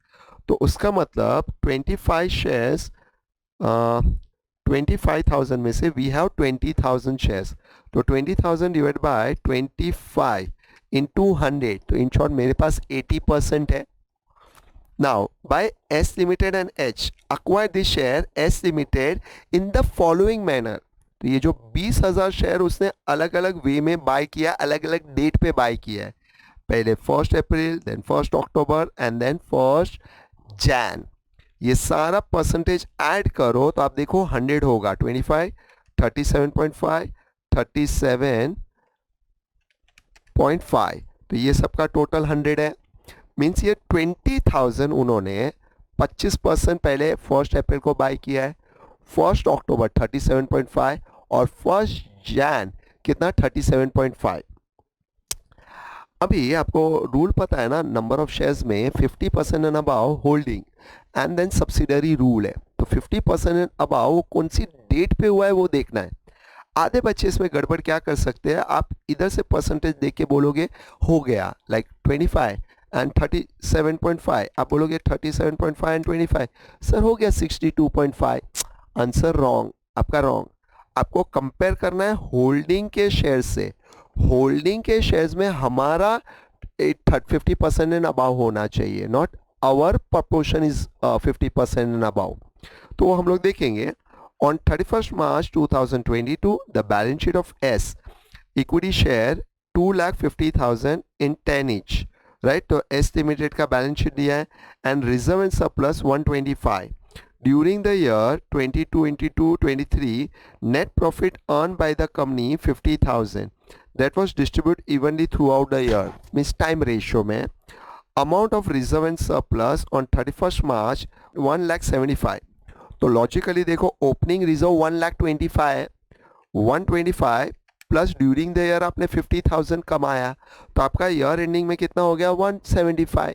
तो उसका मतलब 25 शेयर्स, 25,000 में से वी हैव 20,000 शेयर्स, तो 20,000 डिवाइड बाय 25 इंटू 100, तो इन शॉर्ट मेरे पास 80% है। Now by S limited and H acquire this share S limited in the following manner. तो ये जो 20,000 शेयर उसने अलग अलग वे में बाय किया, अलग अलग डेट पे बाय किया है। पहले 1 April, then 1 October and then 1 Jan. ये सारा परसेंटेज ऐड करो तो आप देखो 100 होगा, 25, 37.5, 37.5, तो ये सबका टोटल 100 है। मीन्स ये 20,000 उन्होंने 25% पहले 1 अप्रैल को बाय किया है, 1 अक्टूबर 37.5 और 1 जैन कितना 37.5। अभी आपको रूल पता है ना, नंबर ऑफ शेयर्स में 50% and above holding and then subsidiary rule है। तो 50% एंड अबाव कौन सी डेट पे हुआ है वो देखना है। आधे बच्चे इसमें गड़बड़ क्या कर सकते हैं, आप इधर से परसेंटेज देख के बोलोगे हो गया लाइक 25 एंड 37.5, आप बोलोगे 37.5 एंड 25, सर हो गया 62.5। आंसर रॉन्ग, आपका रॉन्ग। आपको कंपेयर करना है होल्डिंग के शेयर से। होल्डिंग के शेयर्स में हमारा 50% एंड अबाव होना चाहिए, not our proportion is 50% and above. तो वो हम लोग देखेंगे। On 31st March 2022 the balance sheet of S, equity share 2,50,000 in 10 each, right. तो एस लिमिटेड का बैलेंस शीट दिया है and reserve and surplus 125। During the year 22-23, net profit earned by the company 50,000. That was distributed evenly throughout the year. Means time ratio में amount of reserve and surplus on 31st March 1,75,000. तो logically देखो opening reserve 1,25,000 है, 125 plus during the year आपने 50,000 कमाया, तो आपका year ending में कितना हो गया 175।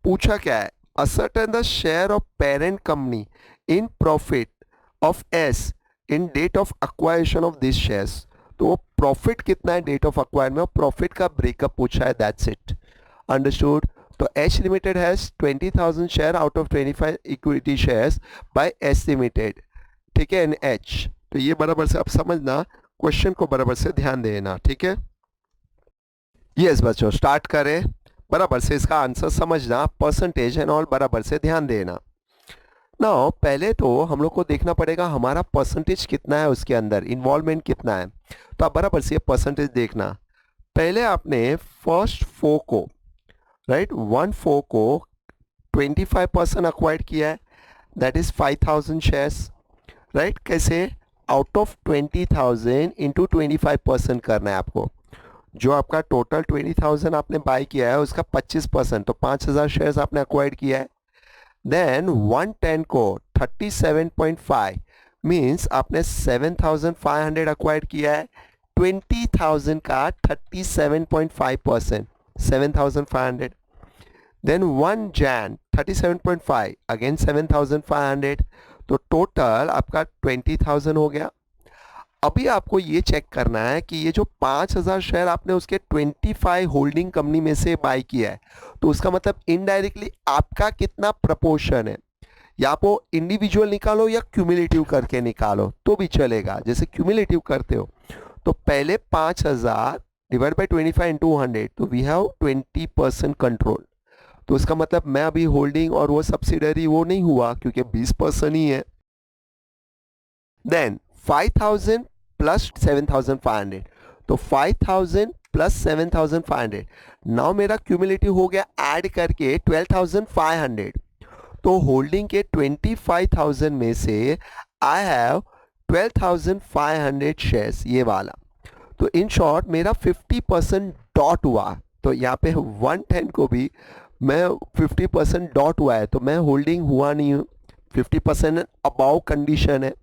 पूछा क्या है, ascertain the share of parent company in profit of S in date of acquisition of these shares. तो प्रॉफिट कितना है डेट ऑफ अक्वायर में, प्रॉफिट का ब्रेकअप पूछा है, दैट्स इट। अंडरस्टूड। तो H limited has 20,000 share out of 25 equity shares by S limited, ठीक है, इन H। तो ये बराबर से आप समझना, क्वेश्चन को बराबर से ध्यान देना, ठीक है। यस बच्चों, स्टार्ट करें, बराबर से इसका आंसर समझना, परसेंटेज एंड ऑल बराबर से ध्यान देना। नाउ पहले तो हम लोग को देखना पड़ेगा हमारा परसेंटेज कितना है, उसके अंदर इन्वॉल्वमेंट कितना है। तो आप बराबर से परसेंटेज देखना। पहले आपने फर्स्ट 4 को, राइट, 1/4 को 25% अक्वायर्ड किया है, दैट इज 5,000 शेयर्स, राइट। कैसे, आउट ऑफ 20,000 इंटू 25% करना है आपको। जो आपका टोटल 20,000 आपने बाय किया है उसका 25%, तो 5,000 शेयर्स आपने अक्वायर्ड किया है। देन 110 को 37.5 मीन्स आपने 7,500 अक्वायर्ड किया है। 20,000 का 37.5%, 7,500। देन 1 जैन 37.5 अगेन 7,500, तो टोटल आपका 20,000 हो गया। अभी आपको ये चेक करना है कि ये जो 5,000 शेयर आपने उसके 25 होल्डिंग कंपनी में से बाय किया है, तो उसका मतलब इनडायरेक्टली आपका कितना प्रपोर्शन है। या आप वो इंडिविजुअल निकालो या क्यूमुलेटिव करके निकालो तो भी चलेगा। जैसे क्यूमुलेटिव करते हो तो पहले 5,000 डिवाइड बाई 25 इंटू 100, तो वी हैव 20% कंट्रोल। तो उसका मतलब मैं अभी होल्डिंग और वो सब्सिडरी वो नहीं हुआ क्योंकि 20% ही है। देन 5,000 प्लस 7,500, तो 5,000 प्लस 7,500, नाउ मेरा क्यूमुलेटिव हो गया ऐड करके 12,500। तो होल्डिंग के 25,000 में से आई हैव 12,500 शेयर्स, ये वाला। तो इन शॉर्ट मेरा 50% डॉट हुआ, तो यहाँ पे 110 को भी मैं 50% डॉट हुआ है, तो मैं होल्डिंग हुआ नहीं हूँ, 50% अबाउ कंडीशन है।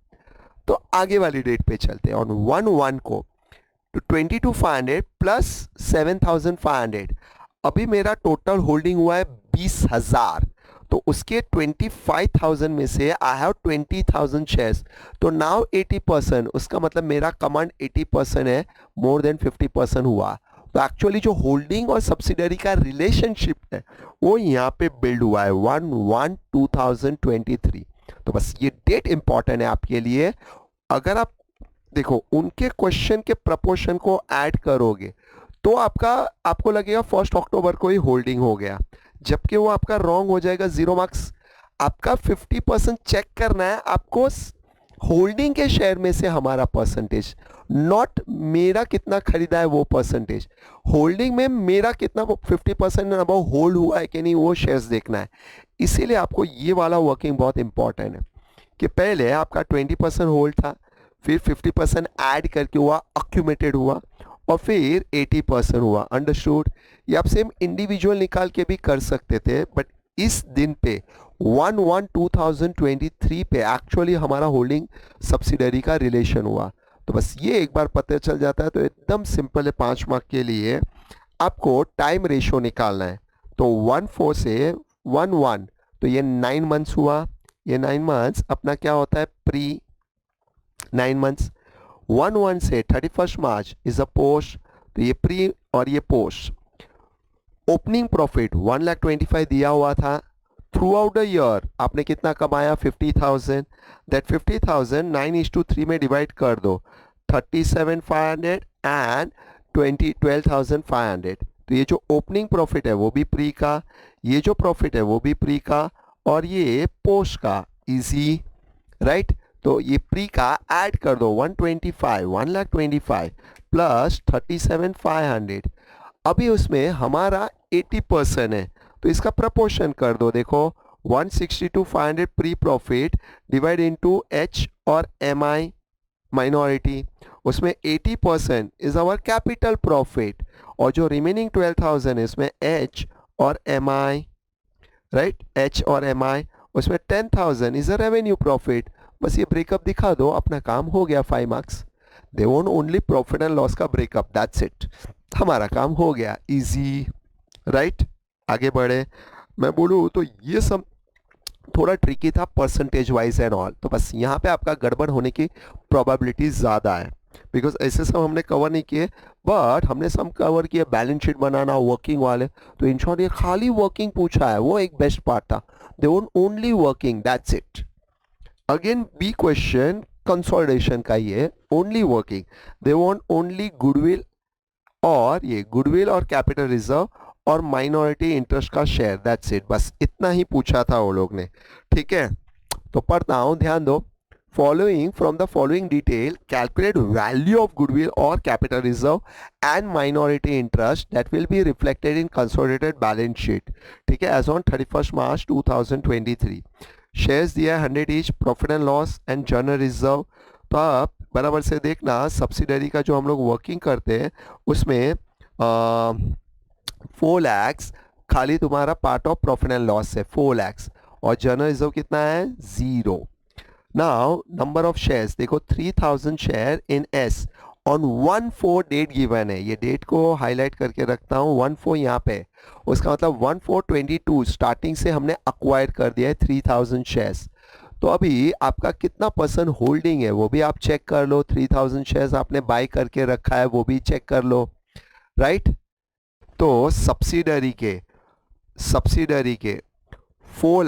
तो आगे वाली डेट पे चलते हैं। ऑन 1/1 को तो 22,500 प्लस 7,500, अभी मेरा टोटल होल्डिंग हुआ है 20,000, तो उसके 25,000 में से आई हैव 20,000 शेयर्स, तो नाउ 80%, उसका मतलब मेरा कमांड 80% है, मोर देन 50% हुआ। तो एक्चुअली जो होल्डिंग और सब्सिडरी का रिलेशनशिप है वो यहाँ पे बिल्ड हुआ है 1/1/2023। तो बस ये डेट इंपॉर्टेंट है आपके लिए। अगर आप देखो उनके क्वेश्चन के प्रपोर्शन को ऐड करोगे तो आपको लगेगा 1 अक्टूबर को ही होल्डिंग हो गया, जबकि वो आपका रॉन्ग हो जाएगा, 0 मार्क्स। आपका 50% चेक करना है आपको होल्डिंग के शेयर में से हमारा परसेंटेज, नॉट मेरा कितना खरीदा है वो परसेंटेज। होल्डिंग में मेरा कितना 50% अबाउ होल्ड हुआ है कि नहीं वो शेयर्स देखना है। इसीलिए आपको ये वाला वर्किंग बहुत इंपॉर्टेंट है कि पहले आपका 20% होल्ड था, फिर 50% ऐड करके हुआ, अक्यूमेटेड हुआ, और फिर 80% हुआ। अंडरस्टूड? ये आप सेम इंडिविजुअल निकाल के भी कर सकते थे, बट इस दिन पे 1/1/2023 पे एक्चुअली हमारा होल्डिंग सब्सिडरी का रिलेशन हुआ। तो बस ये एक बार पता चल जाता है तो एकदम सिंपल है। 5 मार्क के लिए आपको टाइम रेशो निकालना है। तो 1/4 से 1/1, तो ये 9 मंथ्स हुआ। ये 9 मंथ्स अपना क्या होता है, प्री 9 मंथ्स। 1/1 से 31 मार्च इज अ पोस्ट, तो ये प्री और ये पोस्ट। ओपनिंग प्रॉफिट 1,25,000 दिया हुआ था। थ्रू आउट द ईयर आपने कितना कमाया, 50,000। दैट 50,000 9:3 में डिवाइड कर दो, 37,500 एंड 12,500। तो ये जो ओपनिंग प्रॉफिट है वो भी प्री का, ये जो प्रॉफिट है वो भी प्री का, और ये पोस्ट का। Easy, right? तो ये प्री का ऐड कर दो, 1,25,000 प्लस 37,500। अभी उसमें हमारा 80% है, तो इसका प्रपोर्शन कर दो। देखो 162,500 pre profit divide into H और एम आई माइनॉरिटी, उसमें 80% इज आवर कैपिटल प्रॉफिट, और जो रिमेनिंग 12,000 है इसमें एच और एम आई, राइट? एच और एम आई, उसमें 10,000 इज अ रेवेन्यू प्रॉफिट। बस ये ब्रेकअप दिखा दो, अपना काम हो गया। 5 marks. They won't only profit and loss का ब्रेकअप, दैट्स इट, हमारा काम हो गया। Easy, right? आगे बढ़े। मैं बोलूँ तो ये सब थोड़ा ट्रिकी था परसेंटेज वाइज एंड ऑल, तो बस यहाँ पे आपका गड़बड़ होने की प्रोबेबिलिटी ज़्यादा है, बिकॉज ऐसे सब हमने कवर नहीं किए, बट हमने सब कवर किए, बैलेंस शीट बनाना, वर्किंग वाले। तो इन शॉर्ट ये खाली वर्किंग पूछा है, वो एक बेस्ट पार्ट था। They won't only working, that's it. Again B question consolidation का ही है, ओनली वर्किंग। दे वांट ओनली गुडविल, और ये गुडविल और कैपिटल रिजर्व और माइनॉरिटी इंटरेस्ट का शेयर, दैट्स इट। बस इतना ही पूछा था वो लोग ने, ठीक है? तो पढ़ता हूं, ध्यान दो। Following from the following detail calculate value of goodwill और capital reserve and minority interest that will be reflected in consolidated balance sheet, ठीक है, एज ऑन 31 मार्च 2023। शेयर्स दिया है 100 each, profit and loss and general reserve. तो आप बराबर से देखना, सब्सिडरी का जो हम लोग वर्किंग करते हैं उसमें 4 lakhs खाली तुम्हारा part of profit and loss है, 4 lakhs, और जनरल रिजर्व कितना है, 0। नाउ नंबर ऑफ शेयर्स देखो, 3,000 share in S on 1/4 date given है। ये डेट को हाईलाइट करके रखता हूँ, 1/4 यहाँ पे, उसका मतलब 1/4/22 स्टार्टिंग से हमने अक्वायर कर दिया है 3,000 शेयर्स। तो अभी आपका कितना परसेंट होल्डिंग है वो भी आप चेक कर लो। 3,000 शेयर्स आपने बाय करके रखा है वो भी चेक कर लो, राइट? तो सब्सिडरी के 4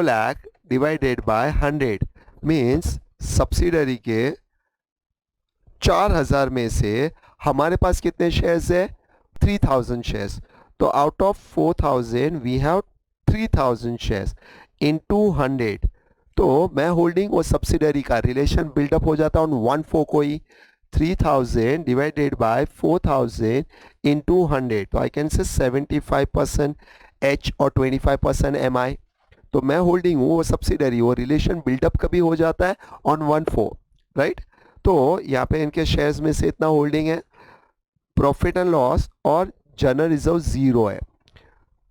lakh divided by 100 means subsidiary के 4,000 में से हमारे पास कितने शेयर्स है, 3,000 शेयर्स। तो out of 4,000 we have 3,000 shares into 100, तो मैं होल्डिंग वो सब्सिडरी का रिलेशन बिल्डअप हो जाता है ऑन 1/4 कोई 3000 डिवाइडेड बाय 4000 into 100, तो आई कैन से 75% एच और 25% एम आई। तो मैं होल्डिंग हूँ वो सब्सिडरी, वो रिलेशन बिल्डअप कभी हो जाता है ऑन 1/4, राइट। तो यहाँ पे इनके शेयर्स में से इतना होल्डिंग है, प्रॉफिट एंड लॉस और जनरल रिजर्व 0 है,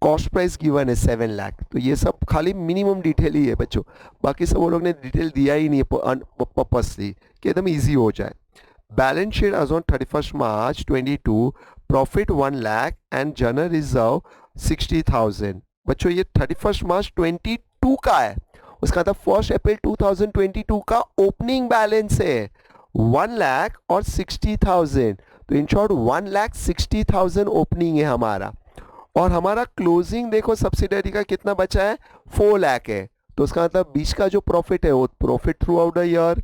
कॉस्ट प्राइस गिवन है 7 लाख। तो ये सब खाली मिनिमम डिटेल ही है बच्चों, बाकी सब वो लोग ने डिटेल दिया ही नहीं है पर्पसली कि एकदम ईजी हो जाए। Balance sheet as on 31 March 22, profit 1 lakh and general reserve 60,000। बच्चों ये 31 मार्च 22 का है, उसका मतलब 1 अप्रैल 2022 का ओपनिंग बैलेंस है 1 लाख और 60,000। तो इन शॉर्ट 1,60,000 ओपनिंग है हमारा, और हमारा क्लोजिंग देखो सब्सिडरी का कितना बचा है 4 लाख है। तो उसका मतलब 20 का जो प्रॉफिट है वो profit through out the year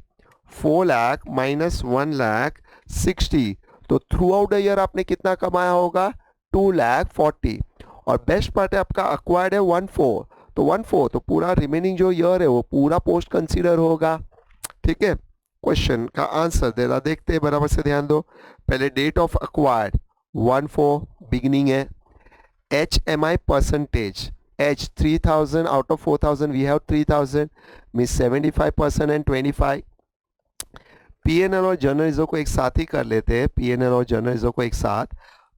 4 lakh minus 1,60,000, तो थ्रू आउट द ईयर आपने कितना कमाया होगा 2,40,000। और बेस्ट पार्ट है आपका अक्वायर्ड है 1/4, तो 1/4 तो पूरा रिमेनिंग जो ईयर है वो पूरा पोस्ट कंसीडर होगा। ठीक है, क्वेश्चन का आंसर देना देखते हैं, बराबर से ध्यान दो। पहले डेट ऑफ अक्वायर्ड 1/4 बिगिनिंग है, HMI percentage, H 3,000 out of 4,000 we have 3,000 means 75% and 25। PNL और जर्नलिज्म को एक साथ ही कर लेते हैं, PNL और जर्नलिज्म को एक साथ,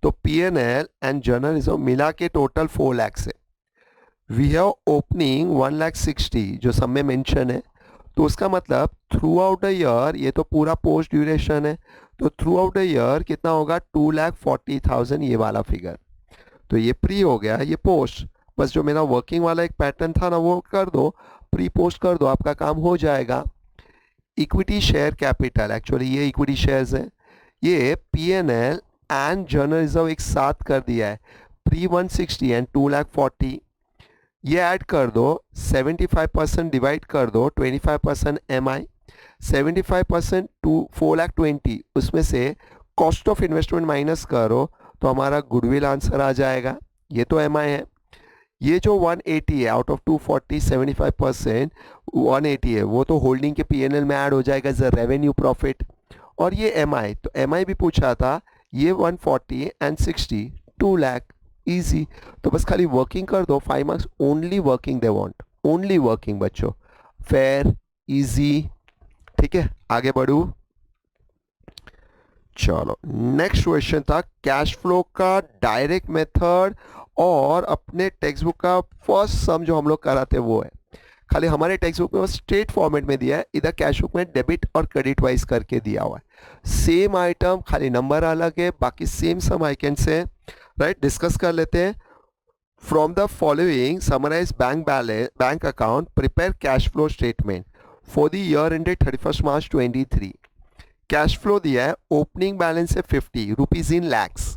तो PNL एंड जर्नलिज्म मिला के टोटल 4 लाख है। वी हैव ओपनिंग 1,60,000 जो सब में मेंशन है, तो उसका मतलब थ्रू आउट द ईयर, ये तो पूरा पोस्ट ड्यूरेशन है, तो थ्रू आउट द ईयर कितना होगा 2,40,000 ये वाला फिगर। तो ये प्री हो गया, ये पोस्ट, बस जो मेरा वर्किंग वाला एक पैटर्न था ना वो कर दो, प्री पोस्ट कर दो, आपका काम हो जाएगा। इक्विटी शेयर कैपिटल, एक्चुअली ये इक्विटी शेयर्स हैं, ये PNL एंड जर्नल रिजर्व एक साथ कर दिया है, प्री 160 एंड 2,40,000, ये ऐड कर दो, 75% डिवाइड कर दो 25% MI, 75% 4,20,000, उसमें से कॉस्ट ऑफ इन्वेस्टमेंट माइनस करो तो हमारा गुडविल आंसर आ जाएगा। ये तो MI है, ये जो 180 है आउट ऑफ 240 75% 180 है, वो तो होल्डिंग के PNL में ऐड हो जाएगा एज अ रेवेन्यू प्रॉफिट। और ये MI, तो MI भी पूछा था, ये 140 एंड 60 2 लाख, इजी। तो बस खाली वर्किंग कर दो, 5 मार्क्स ओनली वर्किंग दे वांट, ओनली वर्किंग बच्चों, फेयर इजी। ठीक है, आगे बढ़ू। चलो नेक्स्ट क्वेश्चन था कैश फ्लो का डायरेक्ट मेथड, और अपने टेक्स्ट बुक का फर्स्ट सम जो हम लोग कराते वो है, खाली हमारे टेक्स्ट बुक में स्ट्रेट फॉर्मेट में दिया है, इधर कैश बुक में डेबिट और क्रेडिट वाइज करके दिया हुआ है। सेम आइटम, खाली नंबर अलग है, बाकी same sum I can say, right. Discuss कर लेते हैं। From the following summarise bank balance, bank account, prepare cash flow statement for the year ended 31 March 23। Cash flow दिया है, ओपनिंग बैलेंस है 50 rupees in lakhs.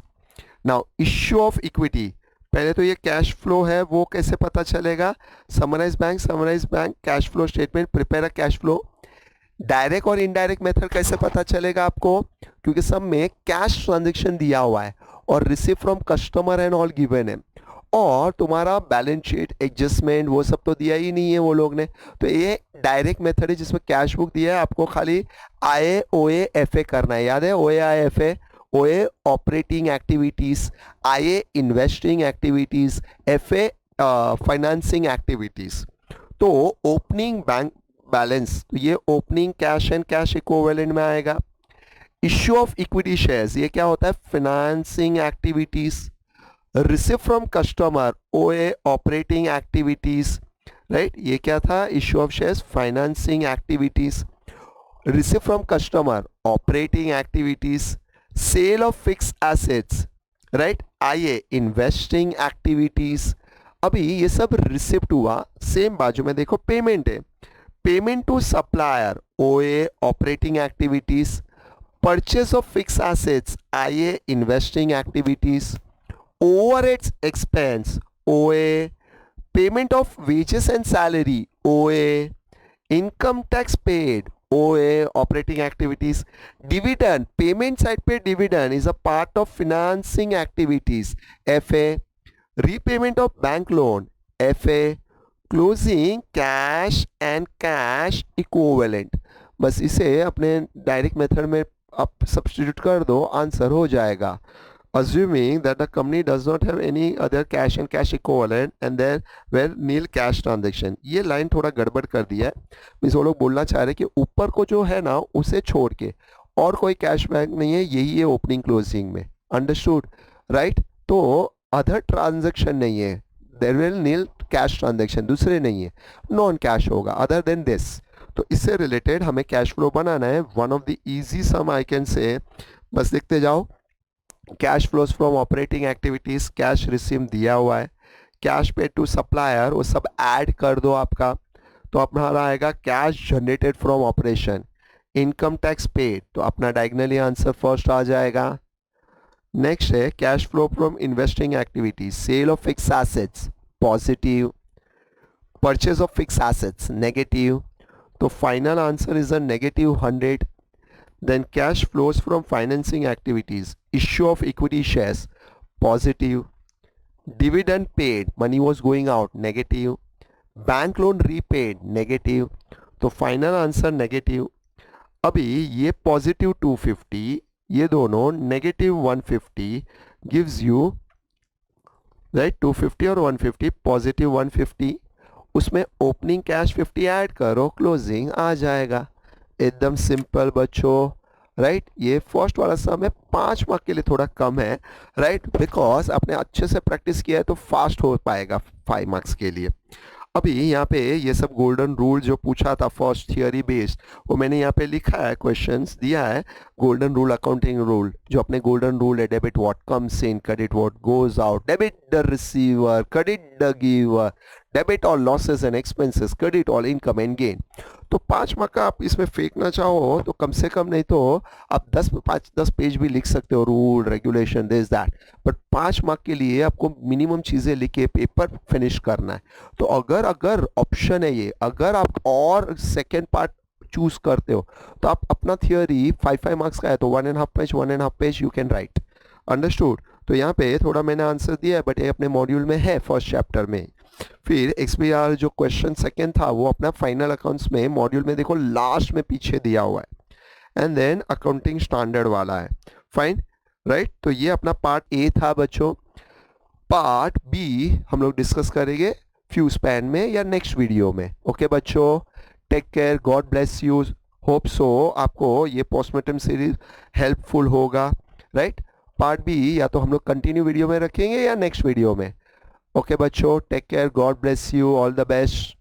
Now issue of equity, पहले तो ये cash flow है वो कैसे पता चलेगा, summarise bank cash flow statement, prepare a cash flow. Direct और इनडायरेक्ट मेथड कैसे पता चलेगा आपको, क्योंकि सब में कैश ट्रांजेक्शन दिया हुआ है और receive from customer and all given है, और तुम्हारा बैलेंस शीट एडजस्टमेंट वो सब तो दिया ही नहीं है वो लोग ने। तो ये डायरेक्ट मेथड है जिसमें कैश बुक दिया है, आपको खाली IAOA-FA करना है, याद है OA-IFA, OA operating activities, IA investing activities, FA financing activities. तो ओपनिंग बैंक बैलेंस, तो ये opening cash and cash equivalent में आएगा। इश्यू ऑफ इक्विटी शेयर्स, ये क्या होता है financing activities. Receive from customer OA operating activities, right, ये क्या था issue of shares financing activities. Receive from customer operating activities. Sale of fix assets, right, IA investing activities. अभी ये सब रिसिप्ट हुआ, सेम बाजू में देखो पेमेंट है, payment to supplier OA operating activities. Purchase of fix assets IA investing activities. Overheads expense OA, payment of wages and salary OA, income tax paid OA operating activities, dividend payment side पे dividend is a part of financing activities FA, repayment of bank loan FA, closing cash and cash equivalent, बस इसे अपने direct method में आप substitute कर दो, answer हो जाएगा. Assuming that the company does not have any other cash and cash equivalent and there were nil cash transaction. ये लाइन थोड़ा गड़बड़ कर दिया है. मीन्स वो लोग बोलना चाह रहे हैं कि ऊपर को जो है ना उसे छोड़ के और कोई कैश बैक नहीं है, यही है ओपनिंग क्लोजिंग में. Understood right. तो अदर ट्रांजेक्शन नहीं है, there will nil cash transaction, दूसरे नहीं है, नॉन कैश होगा अदर देन दिस. तो इससे रिलेटेड हमें कैश फ्लो बनाना है. One of the easy sum I can say, बस देखते जाओ. Cash flows from operating activities, cash receive दिया हुआ है, कैश पे टू सप्लायर, वो सब ऐड कर दो आपका, तो अपना आएगा cash generated from operation. Income tax paid, तो अपना डायगनली आंसर फर्स्ट आ जाएगा. नेक्स्ट है cash flow from investing activities, sale of fix assets positive, purchase of fix assets negative, तो final answer is a negative 100. Then cash flows from financing activities, issue of equity shares, positive. Dividend paid, money was going out, negative. Bank loan repaid, negative. तो final answer negative. अभी ये positive 250, ये दोनों negative 150 gives you right 250 और 150, positive 150. उसमें opening cash 50 add करो, closing आ जाएगा. एकदम सिंपल बच्चों राइट. ये फर्स्ट वाला सम है, 5 मार्क के लिए थोड़ा कम है राइट, बिकॉज आपने अच्छे से प्रैक्टिस किया है तो फास्ट हो पाएगा 5 मार्क्स के लिए. अभी यहाँ पे ये सब गोल्डन रूल जो पूछा था फर्स्ट थियरी बेस्ड, वो मैंने यहाँ पे लिखा है, क्वेश्चंस दिया है. गोल्डन रूल, अकाउंटिंग रूल, जो अपने गोल्डन रूल है, debit what comes in, credit what goes out, debit the receiver, credit the giver, debit all losses and expenses, credit all income and gain. तो 5 mark का आप इसमें फेंकना चाहो तो कम से कम नहीं तो आप 10 पेज भी लिख सकते हो, rule regulation this that, but 5 mark के लिए आपको मिनिमम चीज़ें लिख के पेपर फिनिश करना है. तो अगर अगर ऑप्शन है ये, अगर आप और सेकेंड पार्ट चूज करते हो तो आप अपना थियोरी 5 मार्क्स का है तो 1.5 page you can right. Understood. तो यहाँ पे थोड़ा मैंने आंसर दिया है, बट ये अपने मॉड्यूल में है फर्स्ट चैप्टर में. फिर XBR जो क्वेश्चन सेकंड था वो अपना फाइनल अकाउंट्स में मॉड्यूल में देखो लास्ट में पीछे दिया हुआ है. एंड देन अकाउंटिंग स्टैंडर्ड वाला है. Fine right. तो ये अपना पार्ट ए था बच्चों. पार्ट बी हम लोग डिस्कस करेंगे फ्यू स्पैन में या नेक्स्ट वीडियो में. ओके बच्चों, take care, God bless you. Hope so आपको ये पोस्टमार्टम सीरीज हेल्पफुल होगा राइट. पार्ट बी या तो हम लोग कंटिन्यू वीडियो में रखेंगे या नेक्स्ट वीडियो में. ओके बच्चों, take care, God bless you, all the best.